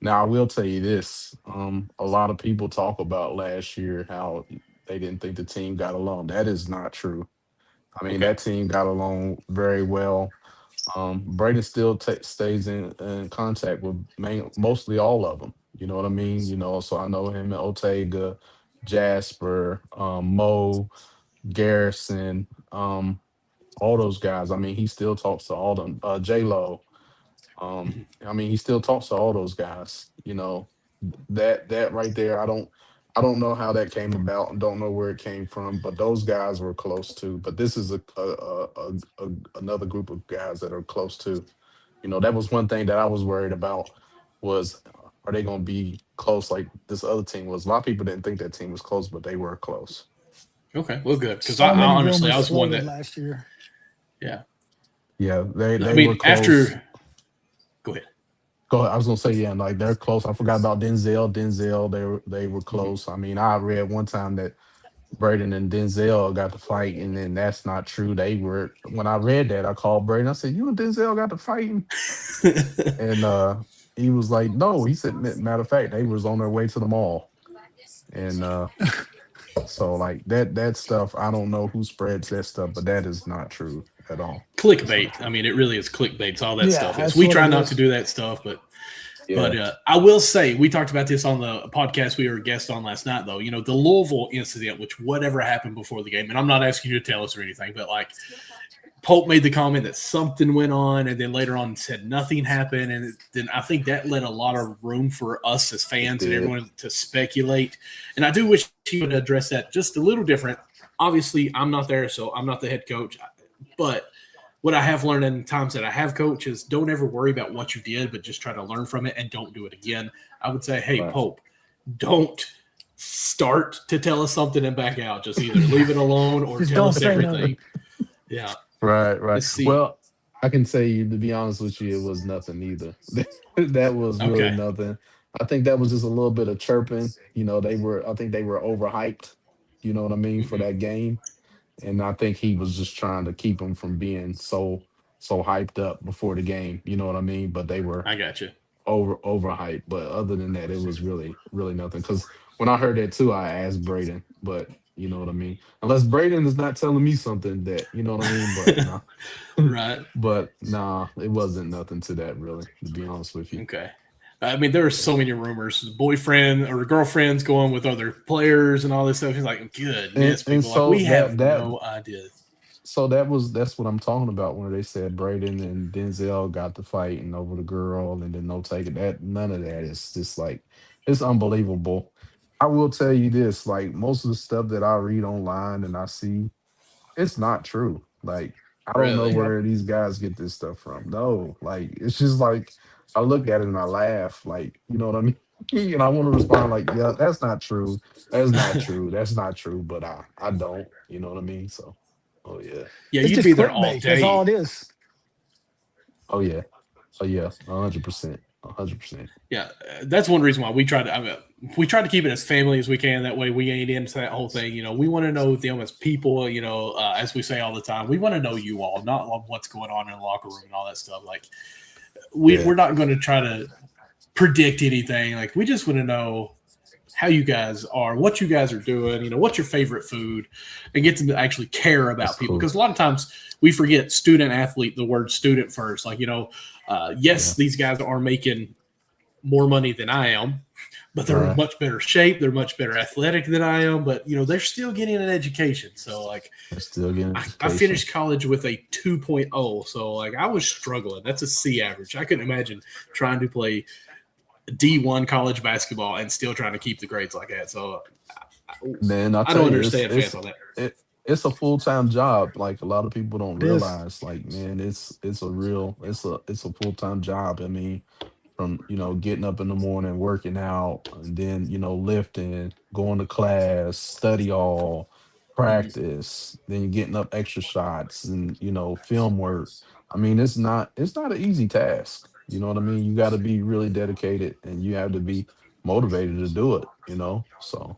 Now I will tell you this. A lot of people talk about last year how they didn't think the team got along. That is not true. I mean, Okay. that team got along very well. Braden still stays in contact with mostly all of them. You know what I mean? You know, so I know him and Otega, Jasper, Mo, Garrison, all those guys. I mean, he still talks to all them. J Lo. I mean, he still talks to all those guys. You know, that right there. I don't know how that came about and don't know where it came from, but those guys were close too. But this is another group of guys that are close too. That was one thing that I was worried about was are they going to be close like this other team was? A lot of people didn't think that team was close, but they were close. Okay, well, good because So I many honestly I rumors was one floated that last year. yeah. Yeah, I they were mean close. after go ahead. Go ahead. I was gonna say yeah, like they're close. I forgot about Denzel. Denzel, they were Mhm. close. I mean, I read one time that Braden and Denzel got to fight, and then that's not true. They were when I read that, I called Braden. I said, "You and Denzel got to fighting," and he was like, "No." He said, "Matter of fact, they was on their way to the mall," and so like that stuff. I don't know who spreads that stuff, but that is not true at all. It's not Clickbait. I true. mean, it really is clickbait. It's all that Yeah, stuff is. that's We what try it not to is. do that stuff, but Yeah, I will say we talked about this on the podcast we were a guest on last night, though. The Louisville incident, which whatever happened before the game, and I'm not asking you to tell us or anything, but like Pope made the comment that something went on, and then later on said nothing happened, and then I think that let a lot of room for us as it fans and did. everyone to speculate. And I do wish he would address that just a little different. Obviously, I'm not there, so I'm not the head coach, but what I have learned in times that I have coached is don't ever worry about what you did, but just try to learn from it and don't do it again. I would say, hey, Right. Pope, don't start to tell us something and back out. Just either leave it alone or Just tell don't us say nothing. everything. Yeah. Right, right. Let's see. Well, I can tell you to be honest with you, it was nothing either. That was really Okay. nothing. I think that was just a little bit of chirping. I think they were overhyped, you know what I mean, for Hmm. that game. And I think he was just trying to keep them from being so hyped up before the game, you know what I mean? But they were I got you. overhyped. But other than that, it was really nothing. Because when I heard that too, I asked Braden, but you know what I mean. Unless Braden is not telling me something that you know what I mean, but no, Right. but nah, it wasn't nothing to that really. To be honest with you, Okay. I mean, there are yeah. so many rumors, boyfriend or girlfriends going with other players and all this stuff. He's like, And goodness, and people, like so we that have that no idea. so that's what I'm talking about when they said Braden and Denzel got to fighting over the girl and then no taking that. None of that is just like it's unbelievable. I will tell you this, like most of the stuff that I read online and I see, it's not true. Like I don't know Really? Yep. where these guys get this stuff from. No, like it's just like I look at it and I laugh, like you know what I mean. And I want to respond like, yeah, that's not true. That's not true. That's not true. But I don't. You know what I mean? So, oh yeah, Yeah, It's you'd just be there all clickbait. That's all day. it is. oh yeah, oh yeah, 100%, 100%. Yeah, that's one reason why we try to. I mean, we try to keep it as family as we can. That way, we ain't into that whole thing. We want to know them as people. As we say all the time, we want to know you all, not what's going on in the locker room and all that stuff. Like, Yeah, we're not going to try to predict anything. Like, we just want to know how you guys are, what you guys are doing, what's your favorite food, and get them to actually care that's about people. cool. Because a lot of times we forget student athlete, the word student first. Like, yes, Yeah, these guys are making more money than I am, but they're in right. much better shape. They're much better athletic than I am, but they're still getting an education. So like They're still getting I education. finished college with a 2.0. So like I was struggling. That's a C average. I couldn't imagine trying to play D1 college basketball and still trying to keep the grades like that. So Man, I I tell don't you, understand fans on that. it's a full time job. Like a lot of people don't It is. realize. Like, man, it's a full time job. I mean, from getting up in the morning, working out, and then lifting, going to class, study all, Mhm. practice, then getting up extra shots and film work. I mean, it's not an easy task. You know what I mean? You got to be really dedicated and you have to be motivated to do it. So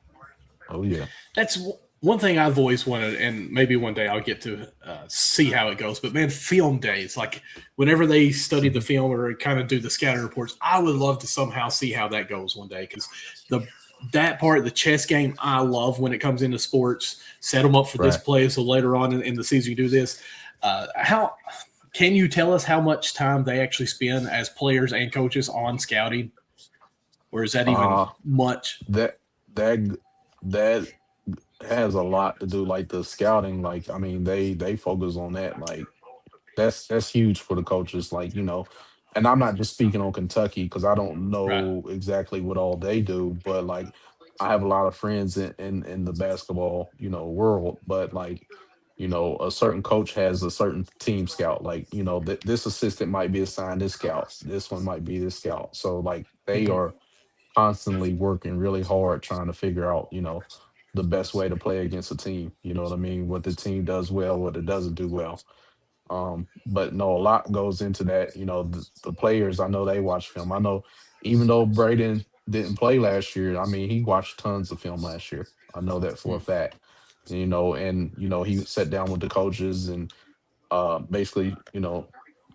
oh yeah. That's one thing I've always wanted, and maybe one day I'll get to see how it goes. But man, film days, like whenever they study the Mhm. film or kind of do the scouting reports, I would love to somehow see how that goes one day because the that part, the chess game, I love when it comes into sports. Set them up for this Right. play, so later on in the season you do this. How can you tell us how much time they actually spend as players and coaches on scouting, or is that even Uh much? that that that has a lot to do like the scouting. Like I mean, they focus on that. Like that's huge for the coaches. Like and I'm not just speaking on Kentucky because I don't Right. know exactly what all they do, but like I have a lot of friends in the basketball, world, but like, a certain coach has a certain team scout. Like, this assistant might be assigned this scout, this one might be this scout. So like they Mhm. are constantly working really hard trying to figure out, the best way to play against a team. You know what I mean? What the team does well, what it doesn't do well. But no, a lot goes into that. The players, I know they watch film. I know even though Braden didn't play last year, I mean, he watched tons of film last year. I know that for a Mm. fact. And he sat down with the coaches and basically,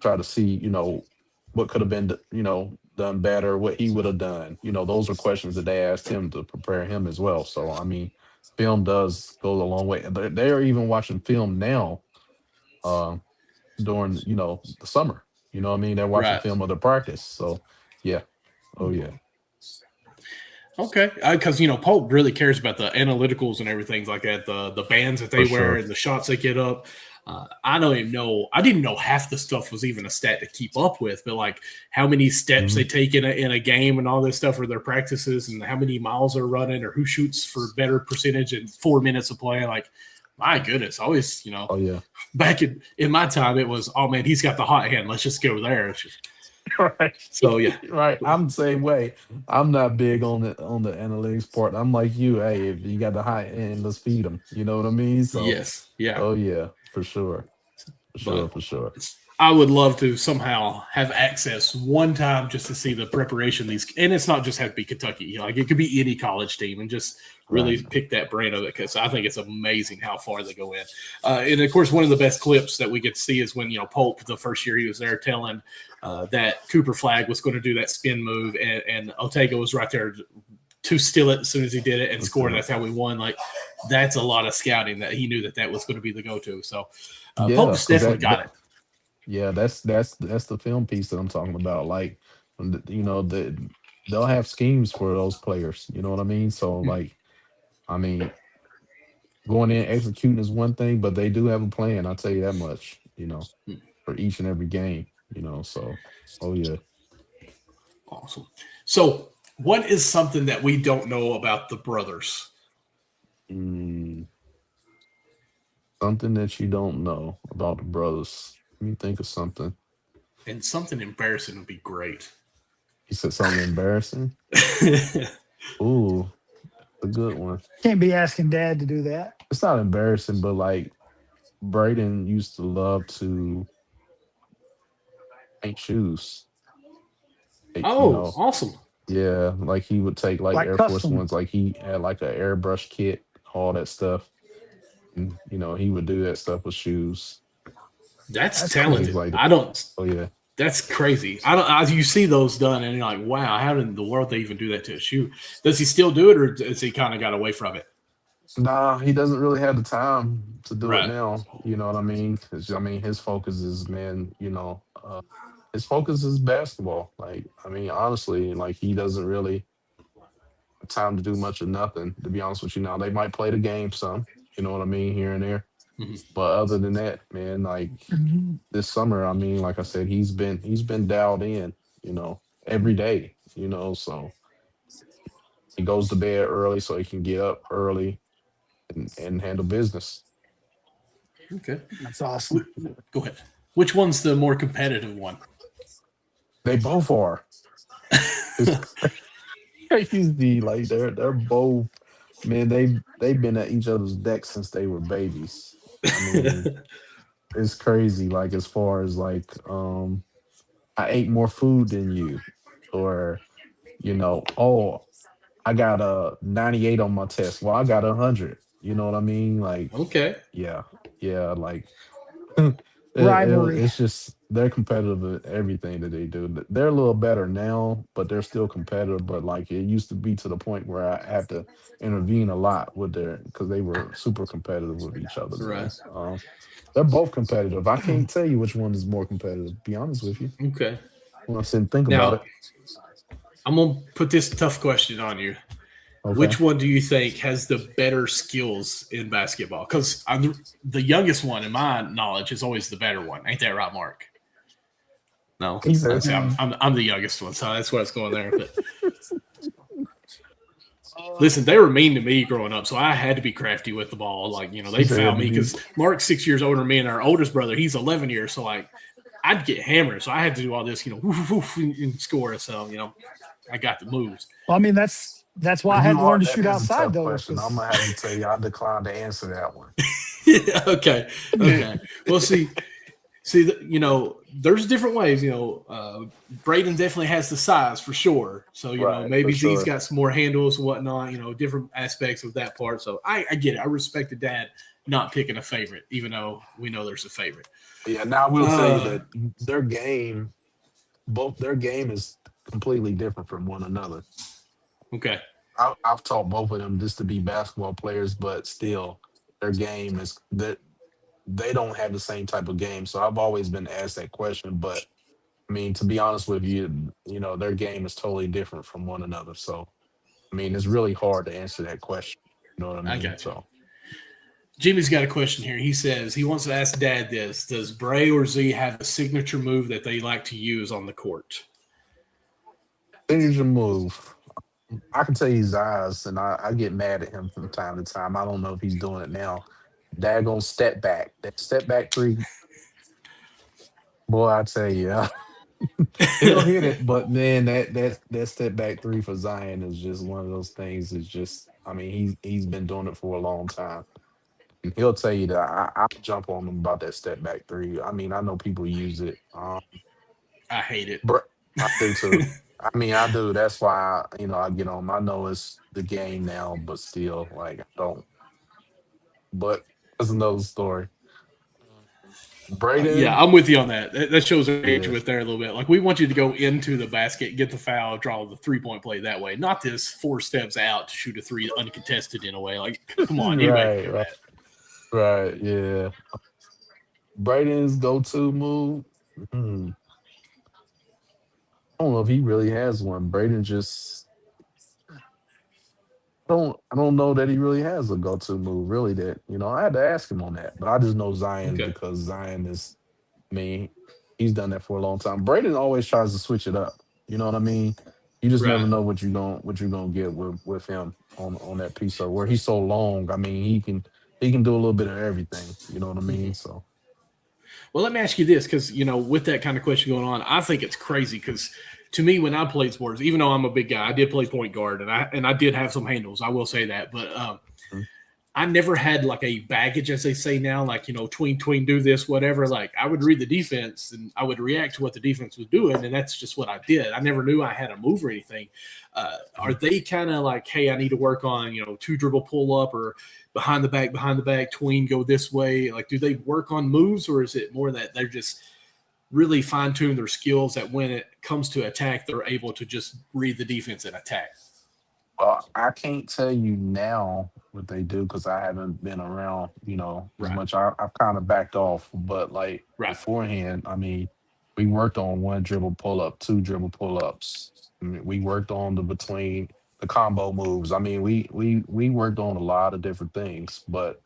try to see, what could have been, done better, what he would have done. Those are questions that they asked him to prepare him as well. So I mean, film does go a long way. They're even watching film now. Uh, During the summer. You know what I mean? They're watching Right. film of the practice. So yeah. Oh yeah. Okay, because Pope really cares about the analyticals and everything like that, the bands that they For wear sure. and the shots they get up. I don't even know. I didn't know half the stuff was even a stat to keep up with, but like how many steps Mhm. they take in a game and all this stuff, or their practices, and how many miles they're running, or who shoots for better percentage in 4 minutes of play. Like, my goodness, always Oh yeah. back in my time, it was, oh man, he's got the hot hand. Let's just go there. Right. So yeah, Right. I'm the same way. I'm not big on the analytics part. I'm like you. Hey, if you got the high end, let's feed them. You know what I mean? So, yes, yeah, oh yeah, for sure, for sure, but for sure. I would love to somehow have access one time just to see the preparation these, and it's not just have to be Kentucky. Like it could be any college team, and just Right. really pick that brain of it because I think it's amazing how far they go in. And of course, one of the best clips that we get to see is when Pope the first year he was there telling that Cooper Flag was going to do that spin move, and Otego was right there to steal it as soon as he did it and score. That's how we won. Like that's a lot of scouting that he knew that was going to be the go-to. So Yeah, Pope's because definitely got it. yeah, that's the film piece that I'm talking about. Like, they'll have schemes for those players. You know what I mean? So like, I mean, going in executing is one thing, but they do have a plan. I'll tell you that much. For each and every game. So oh yeah. Awesome. So, what is something that we don't know about the brothers? Mm, Something that you don't know about the brothers. Let me think of something. And something embarrassing would be great. You said something embarrassing. Ooh, a good one. Can't be asking dad to do that. It's not embarrassing, but like Braden used to love to paint shoes. Like, Oh, awesome. yeah, like he would take like Like Air Force custom. Ones, like he had like an airbrush kit, all that stuff. And he would do that stuff with shoes. That's That's cool. Things talented. like that. I don't. Oh yeah. That's crazy. I don't. You see those done, and you're like, wow, how in the world they even do that to a shoe? Does he still do it, or does he kind of got away from it? Nah, he doesn't really have the time to do it Right. now. You know what I mean? 'Cause, I mean, his focus is, man, his focus is basketball. Like, I mean, honestly, like he doesn't really have time to do much of nothing, to be honest with you. Now, they might play the game some, you know what I mean, here and there. Mhm. But other than that, man, like Mhm. this summer, I mean, like I said, he's been dialed in, every day, so he goes to bed early so he can get up early and handle business. Okay. That's awesome. Go ahead. Which one's the more competitive one? They both are. It's crazy. Like they're both, man. They've been at each other's deck since they were babies. I mean, it's crazy. Like as far as like, I ate more food than you, or oh, I got a 98 on my test. Well, I got 100. You know what I mean? Like, Okay. yeah, yeah. Like Rivalry. it's just they're competitive at everything that they do. They're a little better now, but they're still competitive. But like it used to be to the point where I had to intervene a lot with their because they were super competitive with each other, Right. man. They're both competitive. I can't tell you which one is more competitive. To be honest with you, Okay. when I sit and think about Now it. I'm gonna put this tough question on you. Okay. Which one do you think has the better skills in basketball? Because I'm the youngest one, in my knowledge, is always the better one. Ain't that right, Mark? No, He said, I'm the youngest one, so that's why it's going there. But Listen, they were mean to me growing up, so I had to be crafty with the ball. Like, they'd foul me because Mark's 6 years older than me, and our oldest brother, he's 11 years. So, like, I'd get hammered. So I had to do all this, woof, woof, and score. So, I got the moves. Well, I mean, that's why I had to learn to shoot outside, though. Question. I'm gonna have to tell you, I declined to answer that one. Okay. Well, see, there's different ways. Braden definitely has the size for sure. So maybe he's got some more handles and whatnot. Different aspects of that part. So I get it. I respect the dad not picking a favorite, even though we know there's a favorite. Yeah. Now I will tell you that both their game is completely different from one another. Okay. I've taught both of them just to be basketball players, but still, their game is that they don't have the same type of game. So I've always been asked that question, but I mean, to be honest with you, their game is totally different from one another. So, I mean, it's really hard to answer that question. You know what I mean? I got you. So, Jimmy's got a question here. He says he wants to ask Dad this: does Bray or Z have a signature move that they like to use on the court? signature move. I can tell you his eyes, and I get mad at him from time to time. I don't know if he's doing it now. Daggone step back. That step back three, boy, I tell you, he'll hit it. But man, that step back three for Zion is just one of those things. It's just, I mean, he's been doing it for a long time. And he'll tell you that I'll jump on him about that step back three. I mean, I know people use it. I hate it. I do too. I mean, I do. That's why I get on. I know it's the game now, but still, like, I don't. But that's another story. Braden, yeah, I'm with you on that. That shows our age with there a little bit. Like, we want you to go into the basket, get the foul, draw the 3-point play that way, not this 4 steps out to shoot a 3 uncontested in a way. Like, come on, right, yeah. Braden's go-to move. I don't know if he really has one. Braden just I don't know that he really has a go-to move, really, that I had to ask him on that. But I just know Zion because Zion is, I mean, he's done that for a long time. Braden always tries to switch it up. You know what I mean? You just never know what you're gonna get with him on that piece of where he's so long. I mean, he can do a little bit of everything. You know what I mean? So well, let me ask you this, because with that kind of question going on, I think it's crazy because to me, when I played sports, even though I'm a big guy, I did play point guard and I did have some handles. I will say that, but I never had like a baggage, as they say now, like tween, do this, whatever. Like, I would read the defense and I would react to what the defense was doing, and that's just what I did. I never knew I had a move or anything. Are they kind of like, hey, I need to work on 2 dribble pull up or behind the back, tween, go this way? Like, do they work on moves, or is it more that they're just really fine-tune their skills that when it comes to attack, they're able to just read the defense and attack? Well, I can't tell you now what they do because I haven't been around, as much. I've kind of backed off, but like beforehand, I mean, we worked on 1 dribble pull up, 2 dribble pull ups. I mean, we worked on between the combo moves. I mean, we worked on a lot of different things, but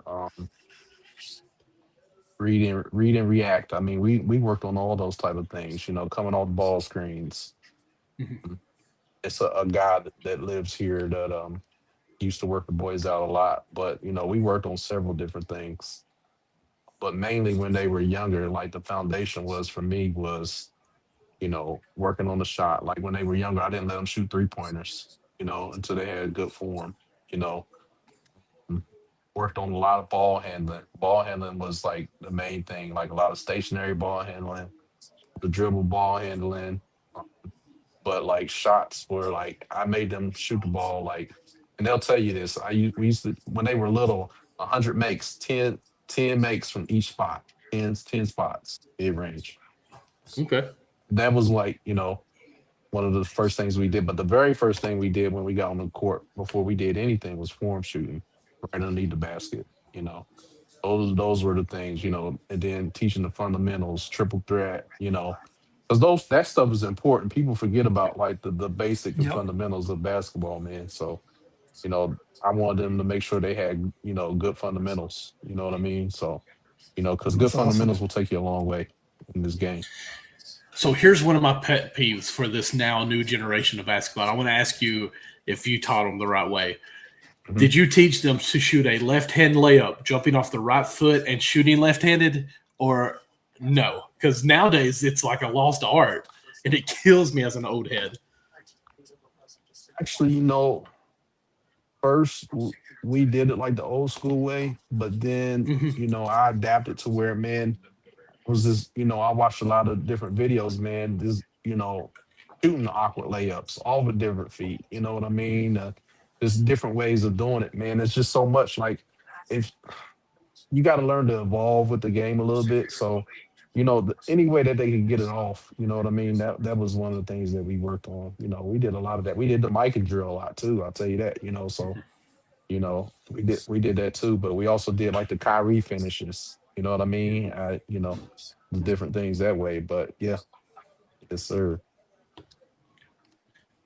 read and react. I mean, we worked on all those type of things. Coming off ball screens. Mm-hmm. It's a guy that lives here that used to work the boys out a lot, but we worked on several different things. But mainly when they were younger, like the foundation was for me was, working on the shot. Like when they were younger, I didn't let them shoot 3-pointers, until they had good form. Worked on a lot of ball handling. Ball handling was like the main thing, like a lot of stationary ball handling, the dribble ball handling. But like shots were like, I made them shoot the ball like, and they'll tell you this. We used to, when they were little, 100 makes, 10 makes from each spot, 10 spots mid range. Okay. That was like, one of the first things we did. But the very first thing we did when we got on the court before we did anything was form shooting right underneath the basket. Those were the things, and then teaching the fundamentals, triple threat, because that stuff is important. People forget about like the basic and fundamentals of basketball, man. So, I wanted them to make sure they had, good fundamentals. You know what I mean? So, because good fundamentals will take you a long way in this game. So here's one of my pet peeves for this now new generation of basketball. I want to ask you if you taught them the right way. Mhm. Did you teach them to shoot a left-hand layup, jumping off the right foot and shooting left-handed, or no? Because nowadays it's like a lost art, and it kills me as an old head. Actually, first we did it like the old school way, but then Mhm. I adapted to where, man, was this, I watched a lot of different videos, man. This, shooting awkward layups, all the different feet. You know what I mean? There's different ways of doing it, man. It's just so much. Like, if you got to learn to evolve with the game a little bit, so any way that they could get it off. You know what I mean? That was one of the things that we worked on. We did a lot of that. We did the mic and drill a lot too. I'll tell you that. So we did that too. But we also did like the Kyrie finishes. You know what I mean? The different things that way. But yeah, yes, sir.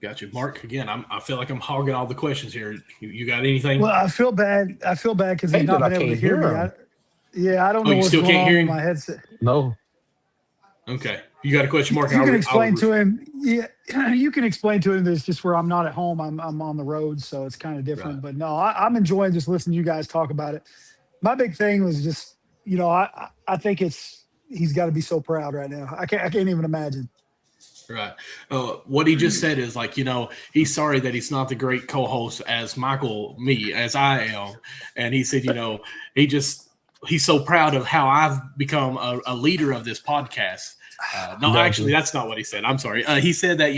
Got you, Mark. Again, I feel like I'm hogging all the questions here. You got anything? Well, I feel bad. Because he's Hey, not that I been able to can't hear hear me. him. I don't Oh, know you what's still going can't on hear with him? my headset. No. Okay, you got a question, Mark? You can explain to him. Yeah, you can explain to him that it's just where I'm not at home. I'm on the road, so it's kind of different. Right. But no, I'm enjoying just listening to you guys talk about it. My big thing was just, I think he's got to be so proud right now. I can't even imagine. Right. What he just said is like, he's sorry that he's not the great co-host as as I am. And he said, he's so proud of how I've become a leader of this podcast. No, Gotcha. actually, that's not what he said. I'm sorry. He said that,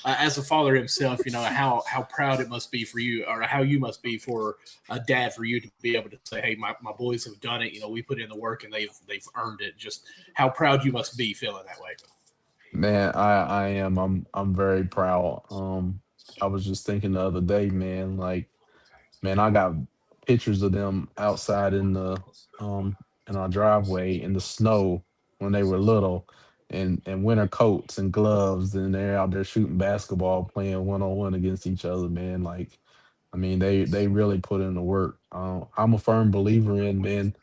as a father himself, how proud it must be for you, or how you must be for a dad, for you to be able to say, hey, my boys have done it. We put in the work and they've earned it. Just how proud you must be feeling that way. Man, I am. I'm very proud. I was just thinking the other day, man, like, man, I got pictures of them outside in our driveway in the snow when they were little, and winter coats and gloves, and they're out there shooting basketball, playing 1-on-1 against each other, man. Like, I mean, they really put in the work. I'm a firm believer in, man,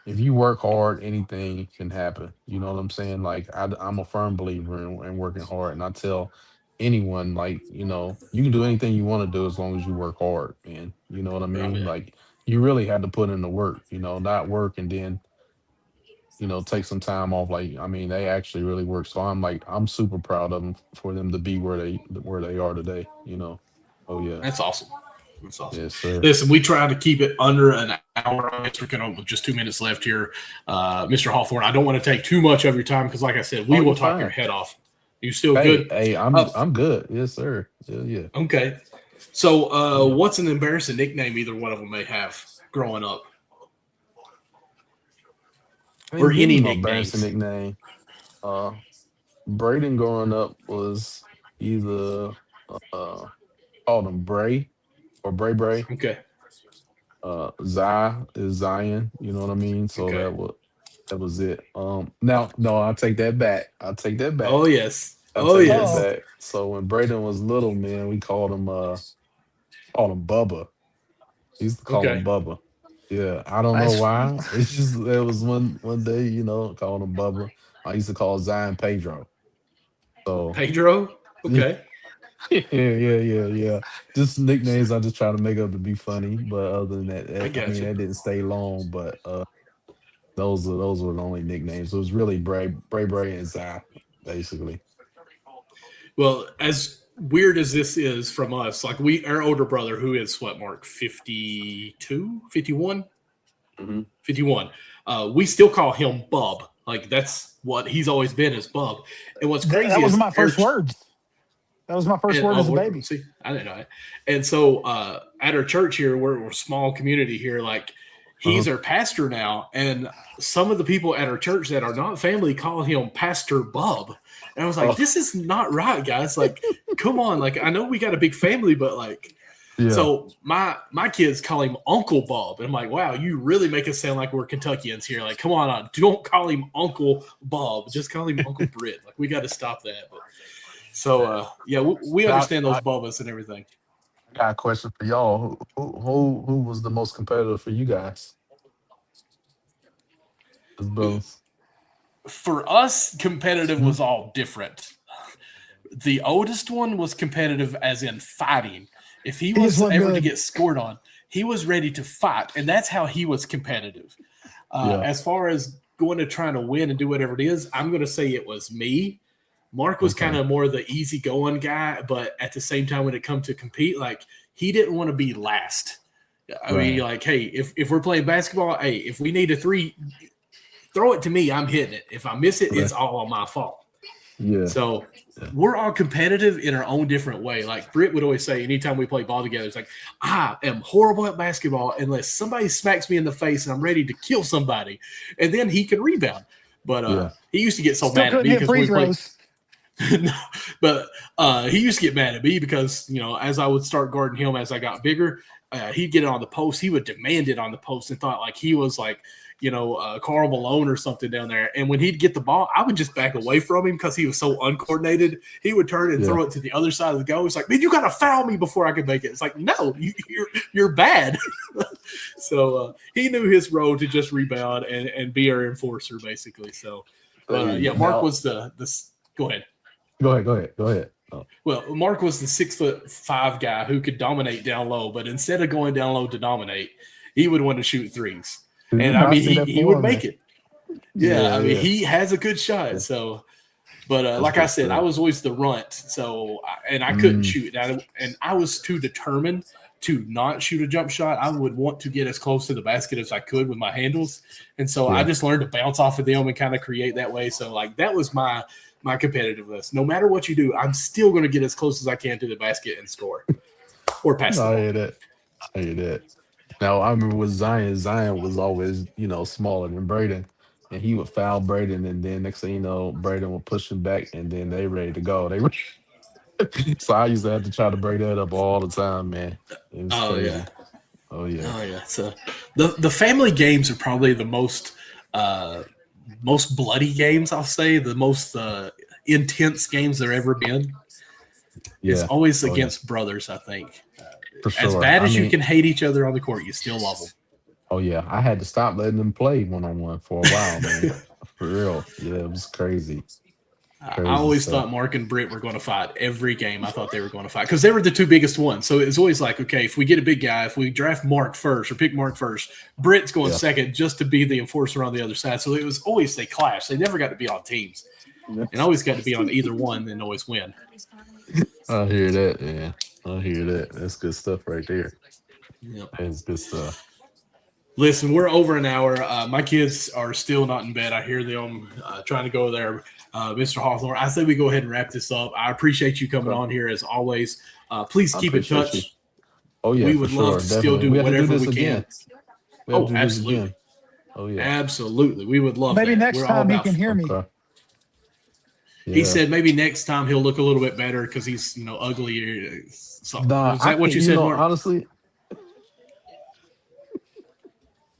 if you work hard, anything can happen. You know what I'm saying? Like, I'm a firm believer in working hard, and I tell anyone, like, you can do anything you want to do as long as you work hard, man. You know what I mean? Yeah. Like, you really had to put in the work, not work and then take some time off. Like, I mean, they actually really work. So I'm super proud of them for them to be where they are today. Oh yeah. That's awesome. That's awesome. Yes, sir. Listen, we try to keep it under an hour. I guess we're going to just 2 minutes left here. Mr. Hawthorne, I don't want to take too much of your time because, like I said, we will talk your head off. You still good? Hey, I'm good. Yes, sir. Yeah. Okay. So, what's an embarrassing nickname either one of them may have growing up? Or any embarrassing nickname. Braden growing up was either called him Bray or Bray Bray. Okay. Zai is Zion. You know what I mean? So Okay. that was it. No, I'll take that back. Oh yes. That back. So when Braden was little, man, we called him Bubba. We used to call him Bubba. Yeah, I don't know why. It's just there was one day, calling him Bubba. I used to call Zion Pedro. So Pedro? Okay. Yeah. Just nicknames I just try to make up to be funny. But other than that, I got you. that didn't stay long. But those were the only nicknames. It was really Bray, and Zai, basically. Well, as weird as this is from us, like our older brother, who is what, Mark, 52, 51? Mm-hmm. 51. We still call him Bub. Like, that's what he's always been, is Bub. And what's crazy that was is my first words. That was my first word as a baby. See, I didn't know it. And so at our church here, we're a small community here, like, he's our pastor now. And some of the people at our church that are not family call him Pastor Bub. And I was like, this is not right, guys. Like, come on. Like, I know we got a big family, but like, so my kids call him Uncle Bob. And I'm like, wow, you really make us sound like we're Kentuckians here. Like, come on, don't call him Uncle Bob. Just call him Uncle Britt. Like, we got to stop that. But, so, we understand those Bobbas and everything. I got a question for y'all. Who was the most competitive for you guys? For us, competitive was all different. The oldest one was competitive as in fighting. If he He just was looked ever to good. get scored on, he was ready to fight, and that's how he was competitive. As far as going to trying to win and do whatever it is, I'm going to say it was me. Mark was kind of more the easygoing guy, but at the same time, when it comes to compete, like he didn't want to be last. I mean, like, hey, if we're playing basketball, hey, if we need a three, throw it to me. I'm hitting it. If I miss it, it's all on my fault. Yeah. So we're all competitive in our own different way. Like Britt would always say, anytime we play ball together, it's like, I am horrible at basketball unless somebody smacks me in the face and I'm ready to kill somebody. And then he can rebound. But he used to get so Still mad at couldn't me hit because free we played. throws. No, but he used to get mad at me because, as I would start guarding him as I got bigger, he'd get it on the post. He would demand it on the post and thought like he was like, Karl Malone or something down there. And when he'd get the ball, I would just back away from him because he was so uncoordinated. He would turn and throw it to the other side of the goal. It's like, man, you got to foul me before I can make it. It's like, no, you're bad. So he knew his role to just rebound and be our enforcer, basically. So, Mark was the go ahead. Go ahead. Oh. Well, Mark was the 6'5" guy who could dominate down low, but instead of going down low to dominate, he would want to shoot threes. And I mean, he would make it. Yeah, I mean, he has a good shot. So, but like I said, I was always the runt. So, and I couldn't shoot. And I was too determined to not shoot a jump shot. I would want to get as close to the basket as I could with my handles. And so I just learned to bounce off of them and kind of create that way. So, like, that was my competitiveness. No matter what you do, I'm still going to get as close as I can to the basket and score or pass the ball. I hear that. Now, I remember with Zion. Zion was always, smaller than Braden. And he would foul Braden. And then next thing you know, Braden would push him back. And then they ready to go. So I used to have to try to break that up all the time, man. It was crazy. Oh, yeah. So the family games are probably the most bloody games, I'll say. The most intense games there ever been. Yeah. It's always against brothers, I think. For sure. As bad as you can hate each other on the court, you still love them. Oh, yeah. I had to stop letting them play one-on-one for a while, man. For real. Yeah, it was crazy. I always thought Mark and Britt were going to fight every game. I thought they were going to fight because they were the two biggest ones. So it was always like, okay, if we get a big guy, if we draft Mark first or pick Mark first, Britt's going second just to be the enforcer on the other side. So it was always they clash. They never got to be on teams and always got to be on either one and always win. I hear that, yeah. I hear that. That's good stuff right there. Yep. That's good stuff. Listen, we're over an hour. My kids are still not in bed. I hear them trying to go there. Mr. Hawthorne, I say we go ahead and wrap this up. I appreciate you coming on here as always. Please keep in touch. You. Oh, yeah, we would love to still do whatever we can. Oh, absolutely. Oh, yeah. Absolutely. We would love maybe that. Next time he can hear me. Yeah. He said maybe next time he'll look a little bit better because he's ugly. So, nah, is that what you said, Mark? Honestly,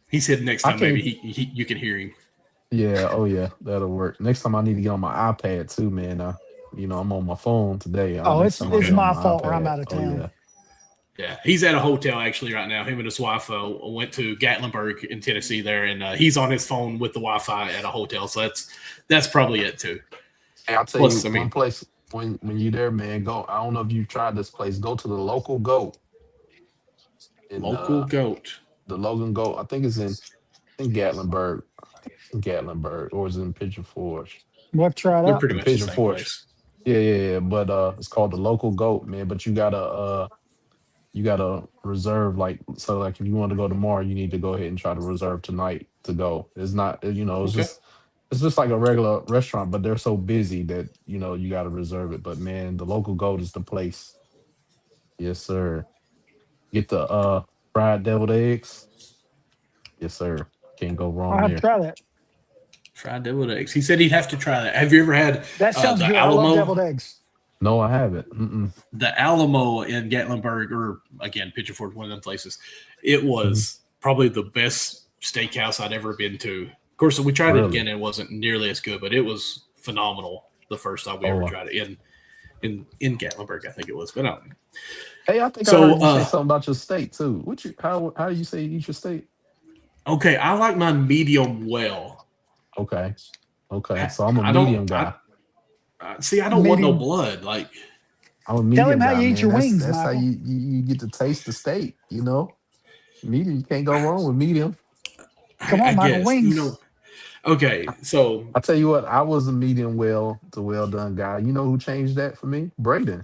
he said next time maybe you can hear him. Yeah, oh yeah, that'll work. Next time I need to get on my iPad too, man. I'm on my phone today. It's my fault where I'm out of town. Yeah, he's at a hotel actually right now. Him and his wife went to Gatlinburg in Tennessee there, and he's on his phone with the Wi-Fi at a hotel. So that's probably it too. Hey, I'll tell you one place when you're there, man. Go. I don't know if you tried this place. Go to the Local Goat. Goat. The Logan Goat. I think it's in Gatlinburg. Or is it in Pigeon Forge? What tried out? Pretty much Pigeon the same Forge. place. Yeah. But it's called the Local Goat, man. But you gotta reserve if you want to go tomorrow, you need to go ahead and try to reserve tonight to go. It's not it's just like a regular restaurant, but they're so busy that you got to reserve it. But man, the Local Goat is the place. Yes, sir. Get the fried deviled eggs. Yes, sir. Can't go wrong there. I'll have to try that. Fried deviled eggs. He said he'd have to try that. Have you ever had that? Sounds the good. Alamo? I love deviled eggs. No, I haven't. The Alamo in Gatlinburg, or again, Pigeon Forge, one of them places. It was probably the best steakhouse I'd ever been to. Of course, we tried it again. And it wasn't nearly as good, but it was phenomenal the first time we ever tried it in Gatlinburg. I think it was. But no. Hey, I think I heard you say something about your steak too. How do you say you eat your steak? Okay, I like mine medium well. Okay. So I'm a medium guy. See, I don't want no blood. Like, I'm a Tell him medium how guy, you eat man. your That's wings, that's how Michael. you get to taste the steak. Medium, you can't go wrong with medium. Come I on, Michael, guess wings. Okay, so I tell you what, I was a medium well done guy. You know who changed that for me? Braden.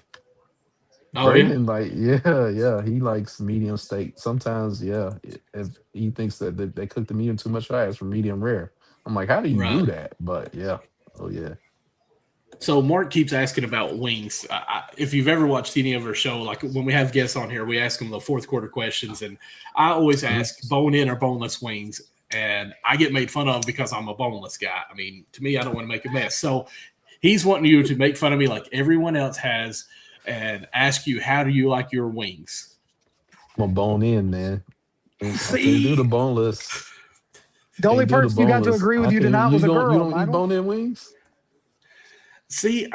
oh yeah, Braden, like, yeah, he likes medium steak. Sometimes, yeah, if he thinks that they cook the medium too much, I ask for medium rare. I'm like, how do you right. do that? But yeah, oh yeah. So Mark keeps asking about wings. If you've ever watched any of our show, like when we have guests on here, we ask them the fourth quarter questions, and I always Mhm. ask bone in or boneless wings, and I get made fun of because I'm a boneless guy. I mean, to me, I don't want to make a mess. So he's wanting you to make fun of me like everyone else has, and ask you how do you like your wings? I'm a bone in, man. I can't do See, the boneless. the only Can't do the person who got to boneless. agree with I you can. tonight was a You girl, don't eat Michael. bone in wings? See,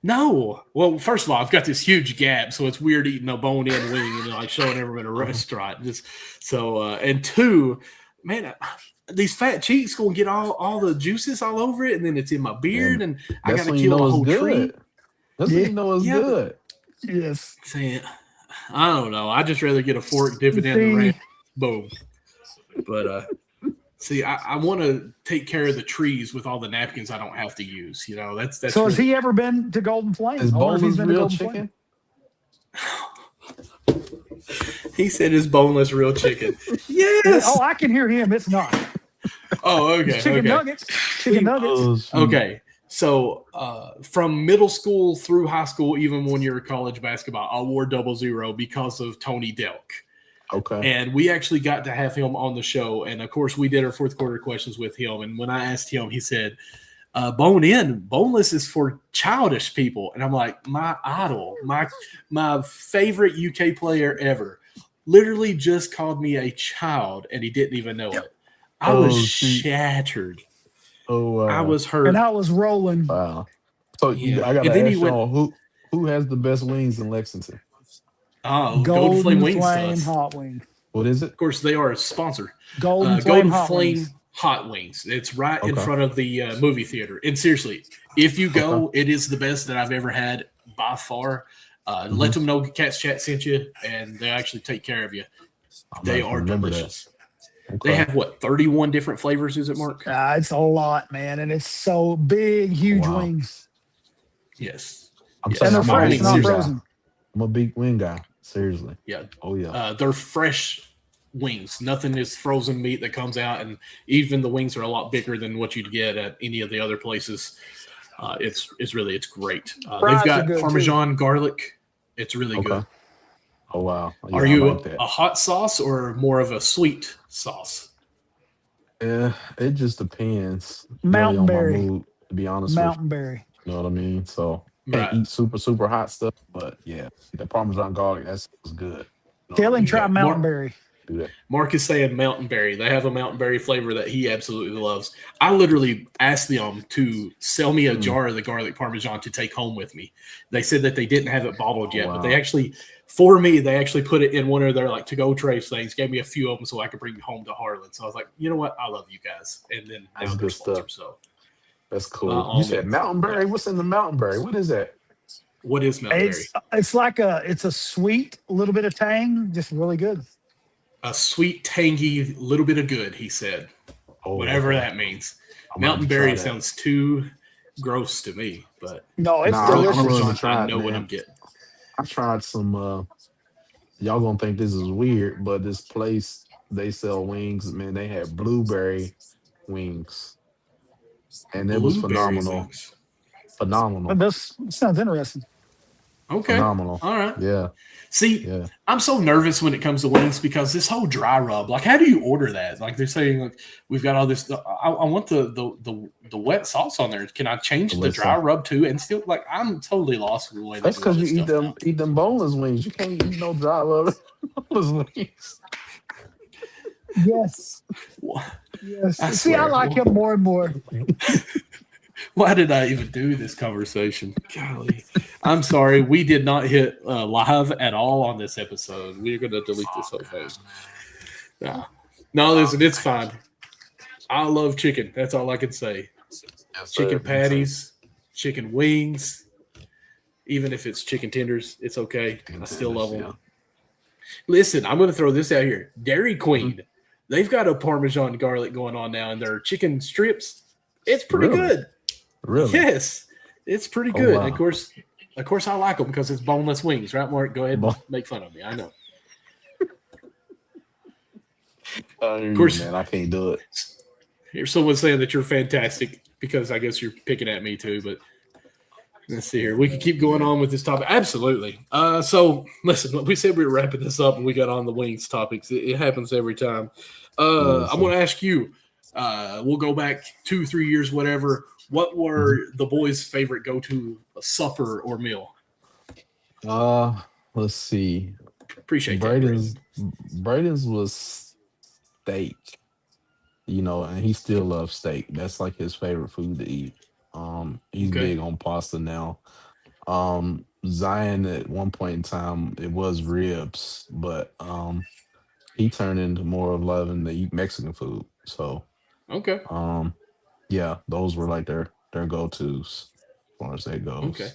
no. Well, first of all, I've got this huge gap, so it's weird eating a bone-in wing and like showing everyone in a restaurant. Just so, and two, man, these fat cheeks gonna get all the juices all over it, and then it's in my beard, And and I that's gotta when you kill know a it's whole tree. good. That's when Yeah. you know it's Yeah, but good. Yes. saying, I don't know. I just rather get a fork, dip it in the ranch, See, boom. But see, I want to take care of the trees with all the napkins I don't have to use. That's so has really. he ever been to Golden Flame? Is I wonder if he's boneless been to real Golden Flame. chicken? He said it's boneless real chicken. Yes. Oh, I can hear him. It's not. Oh, It's okay, chicken okay. nuggets. Chicken nuggets. Oh shoot. Okay, so from middle school through high school, even when you're college basketball, I wore 00 because of Tony Delk. Okay. And we actually got to have him on the show. And of course, we did our fourth quarter questions with him. And when I asked him, he said, boneless is for childish people. And I'm like, my idol, my favorite UK player ever, literally just called me a child, and he didn't even know it. I was Oh shoot. shattered. Oh I wow. was hurt. And I was rolling. Wow. So Yeah. I gotta And then he ask went, y'all who has the best wings in Lexington? oh, Golden Flame Wings to Flame us. hot wing. What is it? Of course, they are a sponsor. Golden Flame Golden hot Flame wings. Hot Wings. It's right in Okay. front of the movie theater. And seriously, if you go, Okay. it is the best that I've ever had by far. Let them know Cats Chat sent you, and they actually take care of you. I'm They gonna are remember that. delicious. Okay. They have, 31 different flavors, is it, Mark? It's a lot, man, and it's so big, huge Wow. wings, Yes. I'm Yes. saying and they're I'm a fresh, big not wing guy. frozen. I'm a big wing guy. Seriously. Yeah. Oh yeah. They're fresh wings. Nothing is frozen meat that comes out, and even the wings are a lot bigger than what you'd get at any of the other places. It's great. Fries They've are got good, Parmesan garlic. It's really Okay. good. Oh wow. Yeah, Are I you like that. a hot sauce or more of a sweet sauce? Yeah, it just depends really Mountain on my berry, mood, to be honest with mountain berry. you. You know what I mean? So can't Right. eat super hot stuff, but yeah, the Parmesan garlic, that's good. You know what Tell I him mean? try Okay. mountain berry. Do that. Mark is saying mountain berry. They have a mountain berry flavor that he absolutely loves. I literally asked them to sell me a jar of the garlic Parmesan to take home with me. They said that they didn't have it bottled yet, but they Wow. actually, for me, they actually put it in one of their to-go trays things, gave me a few of them so I could bring it home to Harlan. So I was like, you know what? I love you guys. And then That's now they're good stuff. sponsors. So That's cool. all You said means, mountain berry? What's in the mountain berry? What is that? what is mountain berry? It's like it's a sweet, a little bit of tang, just really good. A sweet, tangy, little bit of good, he said. Oh, Whatever okay. that means. I'm gonna have Mountain to try berry that. sounds too gross to me, but No, it's Nah, I'm delicious. willing to Parmesan, try I it, know what man. I'm getting. I tried some y'all gonna think this is weird, but this place they sell wings, man, they had blueberry wings. And it was Blueberry phenomenal. wings. Phenomenal. This sounds interesting. Okay. Phenomenal. All right. Yeah. See, Yeah. I'm so nervous when it comes to wings because this whole dry rub, how do you order that? They're saying, we've got all this. I want the wet sauce on there. Can I change the Listen. dry rub too? And still, I'm totally lost with the way they That's do all because you this stuff eat them boneless wings. You can't eat no dry rub boneless wings. Yes, now. yes. I See, I swear. like him more and more. Why did I even do this conversation? Golly. I'm sorry. We did not hit live at all on this episode. We're going to delete this whole thing. Nah. No, listen, it's fine. I love chicken. That's all I can say. Yes, Chicken sir. patties, chicken wings. Even if it's chicken tenders, it's okay. I still love them. Yeah. Listen, I'm going to throw this out here. Dairy Queen, they've got a Parmesan garlic going on now in their chicken strips. It's pretty Really? good. Really? Yes, it's pretty Oh, good. wow. Of course, I like them because it's boneless wings, right, Mark? Go ahead and make fun of me. I know. Of course. man, I can't do it. Here's someone saying that you're fantastic because I guess you're picking at me too, but let's see here. We can keep going on with this topic. Absolutely. So listen, we said we were wrapping this up and we got on the wings topics. It happens every time. I'm going to ask you, we'll go back 2-3 years, whatever. What were the boys' favorite go-to supper or meal? Let's see. Appreciate that. Braden's was steak, and he still loves steak. That's like his favorite food to eat. He's big on pasta now. Zion at one point in time it was ribs, but he turned into more of loving to eat Mexican food. So Okay. yeah, those were like their go-tos as far as that goes. Okay.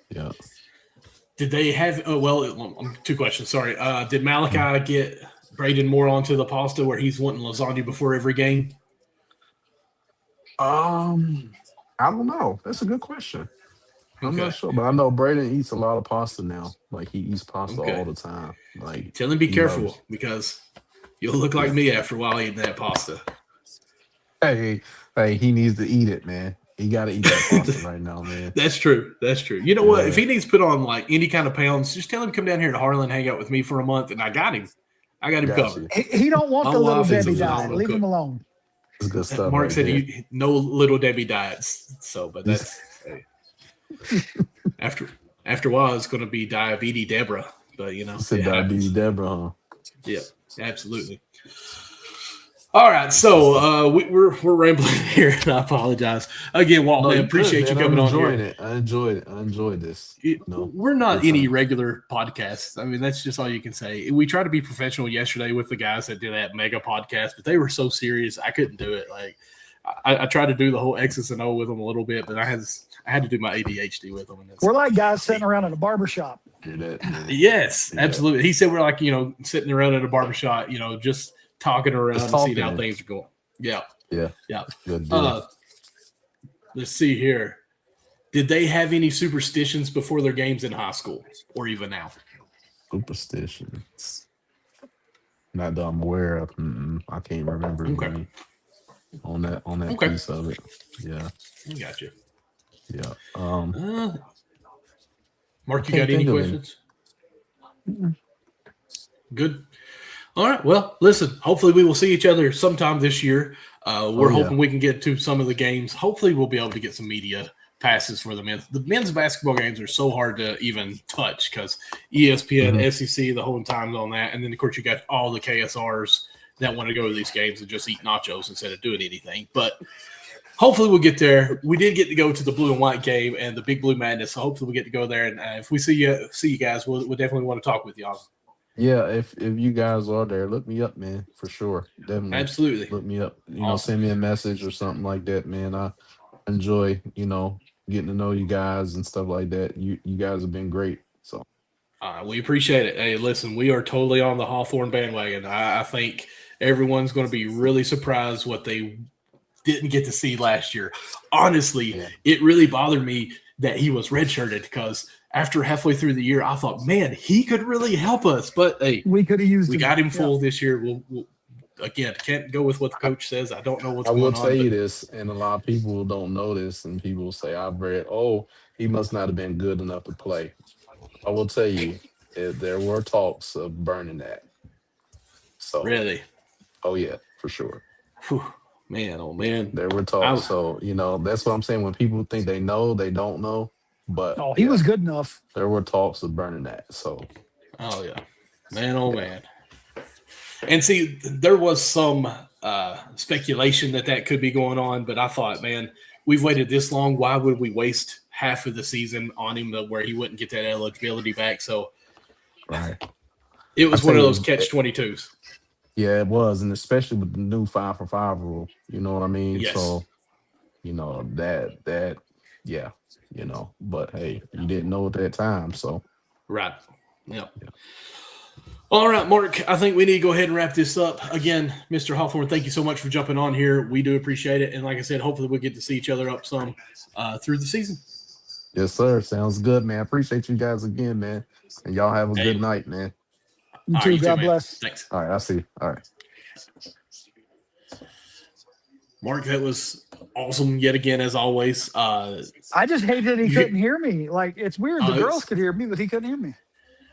Yeah. Did they have? Two questions. Sorry. Did Malachi get Braden more onto the pasta where he's wanting lasagna before every game? I don't know. That's a good question. I'm Okay. not sure, but I know Braden eats a lot of pasta now. Like he eats pasta Okay. all the time. Like Tell him be he careful loves- because you'll look like me after a while eating that pasta. Hey, he needs to eat it, man. He got to eat that pasta right now, man. That's true. That's true. You know what? Yeah. If he needs to put on like any kind of pounds, just tell him to come down here to Harlan, hang out with me for a month, and I got him. I got him Got covered. He don't want My the little wife is Debbie a diet. phenomenal Leave him cook. alone. It's good stuff. Mark right said there. no little Debbie diets. So, but that's hey. after a while, it's going to be diabetes Deborah. But He it said happens. diabetes Deborah, huh? Yeah, absolutely. All right, so we're rambling here, and I apologize again, Walt. No, man, you're appreciate good, you man. coming I'm on here. enjoying it. I enjoyed this. No, We're not good any time. regular podcasts. I mean, that's just all you can say. We tried to be professional yesterday with the guys that did that mega podcast, but they were so serious, I couldn't do it. Like, I tried to do the whole X's and O with them a little bit, but I had to do my ADHD with them. And We're like guys sitting around at a barbershop. Hear that, man. yes, Yeah. absolutely. He said we're like sitting around at a barbershop, just talking around Just and seeing talking. how things are going. Yeah. Yeah. Yeah. Good deal. Let's see here. Did they have any superstitions before their games in high school or even now? Superstitions. Not that I'm aware of. I can't remember any on that Okay. piece of it. Yeah. I got you. Yeah. Mark, you can't got any think of any. questions? Good. All right. Well, listen, hopefully we will see each other sometime this year. We're hoping we can get to some of the games. Hopefully we'll be able to get some media passes for the men's. The men's basketball games are so hard to even touch because ESPN, SEC, the whole time's on that. And then, of course, you got all the KSRs that want to go to these games and just eat nachos instead of doing anything. But hopefully we'll get there. We did get to go to the blue and white game and the Big Blue Madness, so hopefully we get to go there. And if we see you guys, we'll definitely want to talk with y'all. Yeah, if you guys are there, look me up, man, for sure. Definitely. Absolutely. Look me up. Awesome. Send me a message or something like that, man. I enjoy, getting to know you guys and stuff like that. You guys have been great. So We appreciate it. Hey, listen, we are totally on the Hawthorne bandwagon. I think everyone's going to be really surprised what they didn't get to see last year. Honestly, It really bothered me that he was redshirted because after halfway through the year, I thought, man, he could really help us. But hey, We could have used we him. got him full this year. We'll again, can't go with what the coach says. I don't know what's I going will on. tell you but- this, and a lot of people don't know this, and people say, I've read, he must not have been good enough to play. I will tell you, there were talks of burning that. So Really? Oh yeah, for sure. Whew. Man, oh man. There were talks. So, that's what I'm saying. When people think they know, they don't know. But He was good enough. there were talks of burning that. So Oh yeah. Man, oh man. And see, there was some speculation that could be going on, but I thought, man, we've waited this long. Why would we waste half of the season on him where he wouldn't get that eligibility back? So right. it was I one of tell those you, catch-22s. Yeah, it was, and especially with the new 5-for-5 rule. You know what I mean? Yes. So, that yeah, but hey, you didn't know at that time, so Right. Yeah. All right, Mark, I think we need to go ahead and wrap this up. Again, Mr. Hawthorne, thank you so much for jumping on here. We do appreciate it. And like I said, hopefully we'll get to see each other up some through the season. yes, sir. Sounds good, man. Appreciate you guys again, man. And y'all have a Hey. good night, man. You All too. right, you God man. bless. Thanks. All right, I'll see you. All right. Mark, that was awesome yet again, as always. I just hate that he couldn't hear me. Like, it's weird. The girls could hear me, but he couldn't hear me.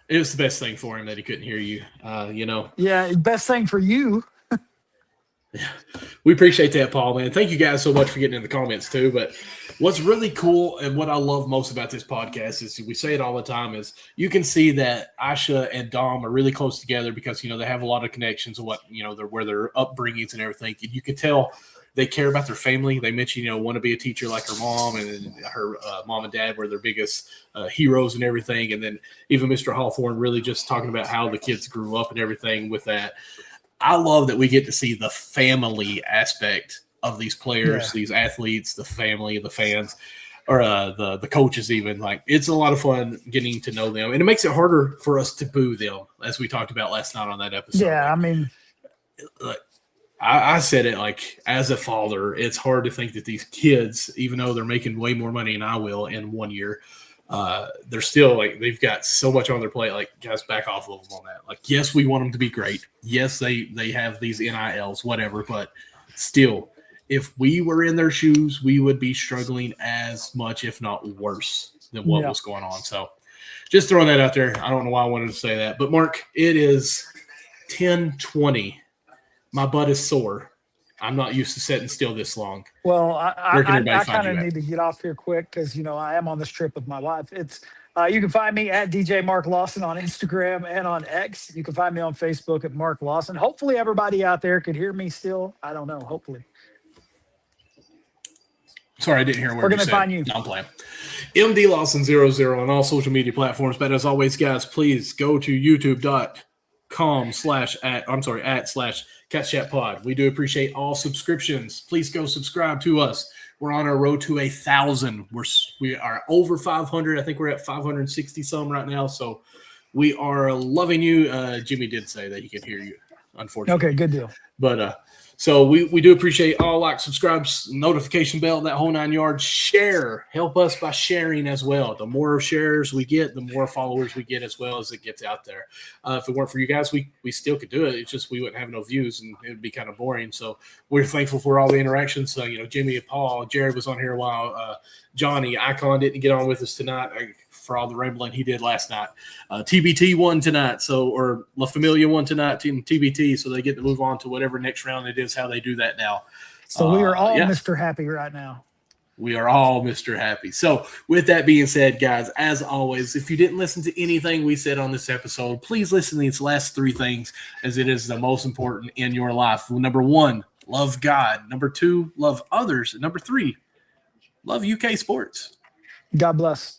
It was the best thing for him that he couldn't hear you. Yeah, best thing for you. We appreciate that, Paul, man. Thank you guys so much for getting in the comments too. But what's really cool and what I love most about this podcast is we say it all the time is you can see that Ajsa and Dom are really close together because, they have a lot of connections and where their upbringings and everything. And you can tell they care about their family. They mentioned, want to be a teacher like her mom, and then her mom and dad were their biggest heroes and everything. And then even Mr. Hawthorne really just talking about how the kids grew up and everything with that. I love that we get to see the family aspect of these players, these athletes, the family, the fans, or the coaches even. Like, it's a lot of fun getting to know them. And it makes it harder for us to boo them, as we talked about last night on that episode. Yeah, I said it, like, as a father, it's hard to think that these kids, even though they're making way more money than I will in 1 year, they're still, like, they've got so much on their plate. Like, guys, back off of them on that. Like, yes, we want them to be great. Yes, they have these NILs, whatever, but still, if we were in their shoes, we would be struggling as much, if not worse, than what was going on. So just throwing that out there. I don't know why I wanted to say that. But, Mark, it is 10:20. My butt is sore. I'm not used to sitting still this long. Well, I kind of at? need to get off here quick because, I am on this trip with my wife. It's you can find me at DJ Mark Lawson on Instagram and on X. You can find me on Facebook at Mark Lawson. Hopefully everybody out there could hear me still. I don't know. Hopefully. Sorry, I didn't hear where We're you going to said. find you. No, I'm playing. MD Lawson 00 on all social media platforms. But as always, guys, please go to youtube.com/@/Catch Chat Pod. We do appreciate all subscriptions. Please go subscribe to us. We're on our road to 1,000. We are over 500. I think we're at 560 some right now. So we are loving you. Jimmy did say that he could hear you, unfortunately. Okay, good deal. But so we do appreciate all like, subscribes, notification bell, that whole 9 yards. Share. Help us by sharing as well. The more shares we get, the more followers we get as well as it gets out there. If it weren't for you guys, we still could do it. It's just we wouldn't have no views and it would be kind of boring. So we're thankful for all the interactions. So, Jimmy, Paul, Jared was on here a while. Johnny, Icon didn't get on with us tonight for all the rambling he did last night. TBT won tonight, or La Familia won tonight, Team TBT, so they get to move on to whatever next round it is, how they do that now. So we are all Mr. Happy right now. We are all Mr. Happy. So with that being said, guys, as always, if you didn't listen to anything we said on this episode, please listen to these last three things, as it is the most important in your life. Number 1, love God. Number 2, love others. And number 3, love UK sports. God bless.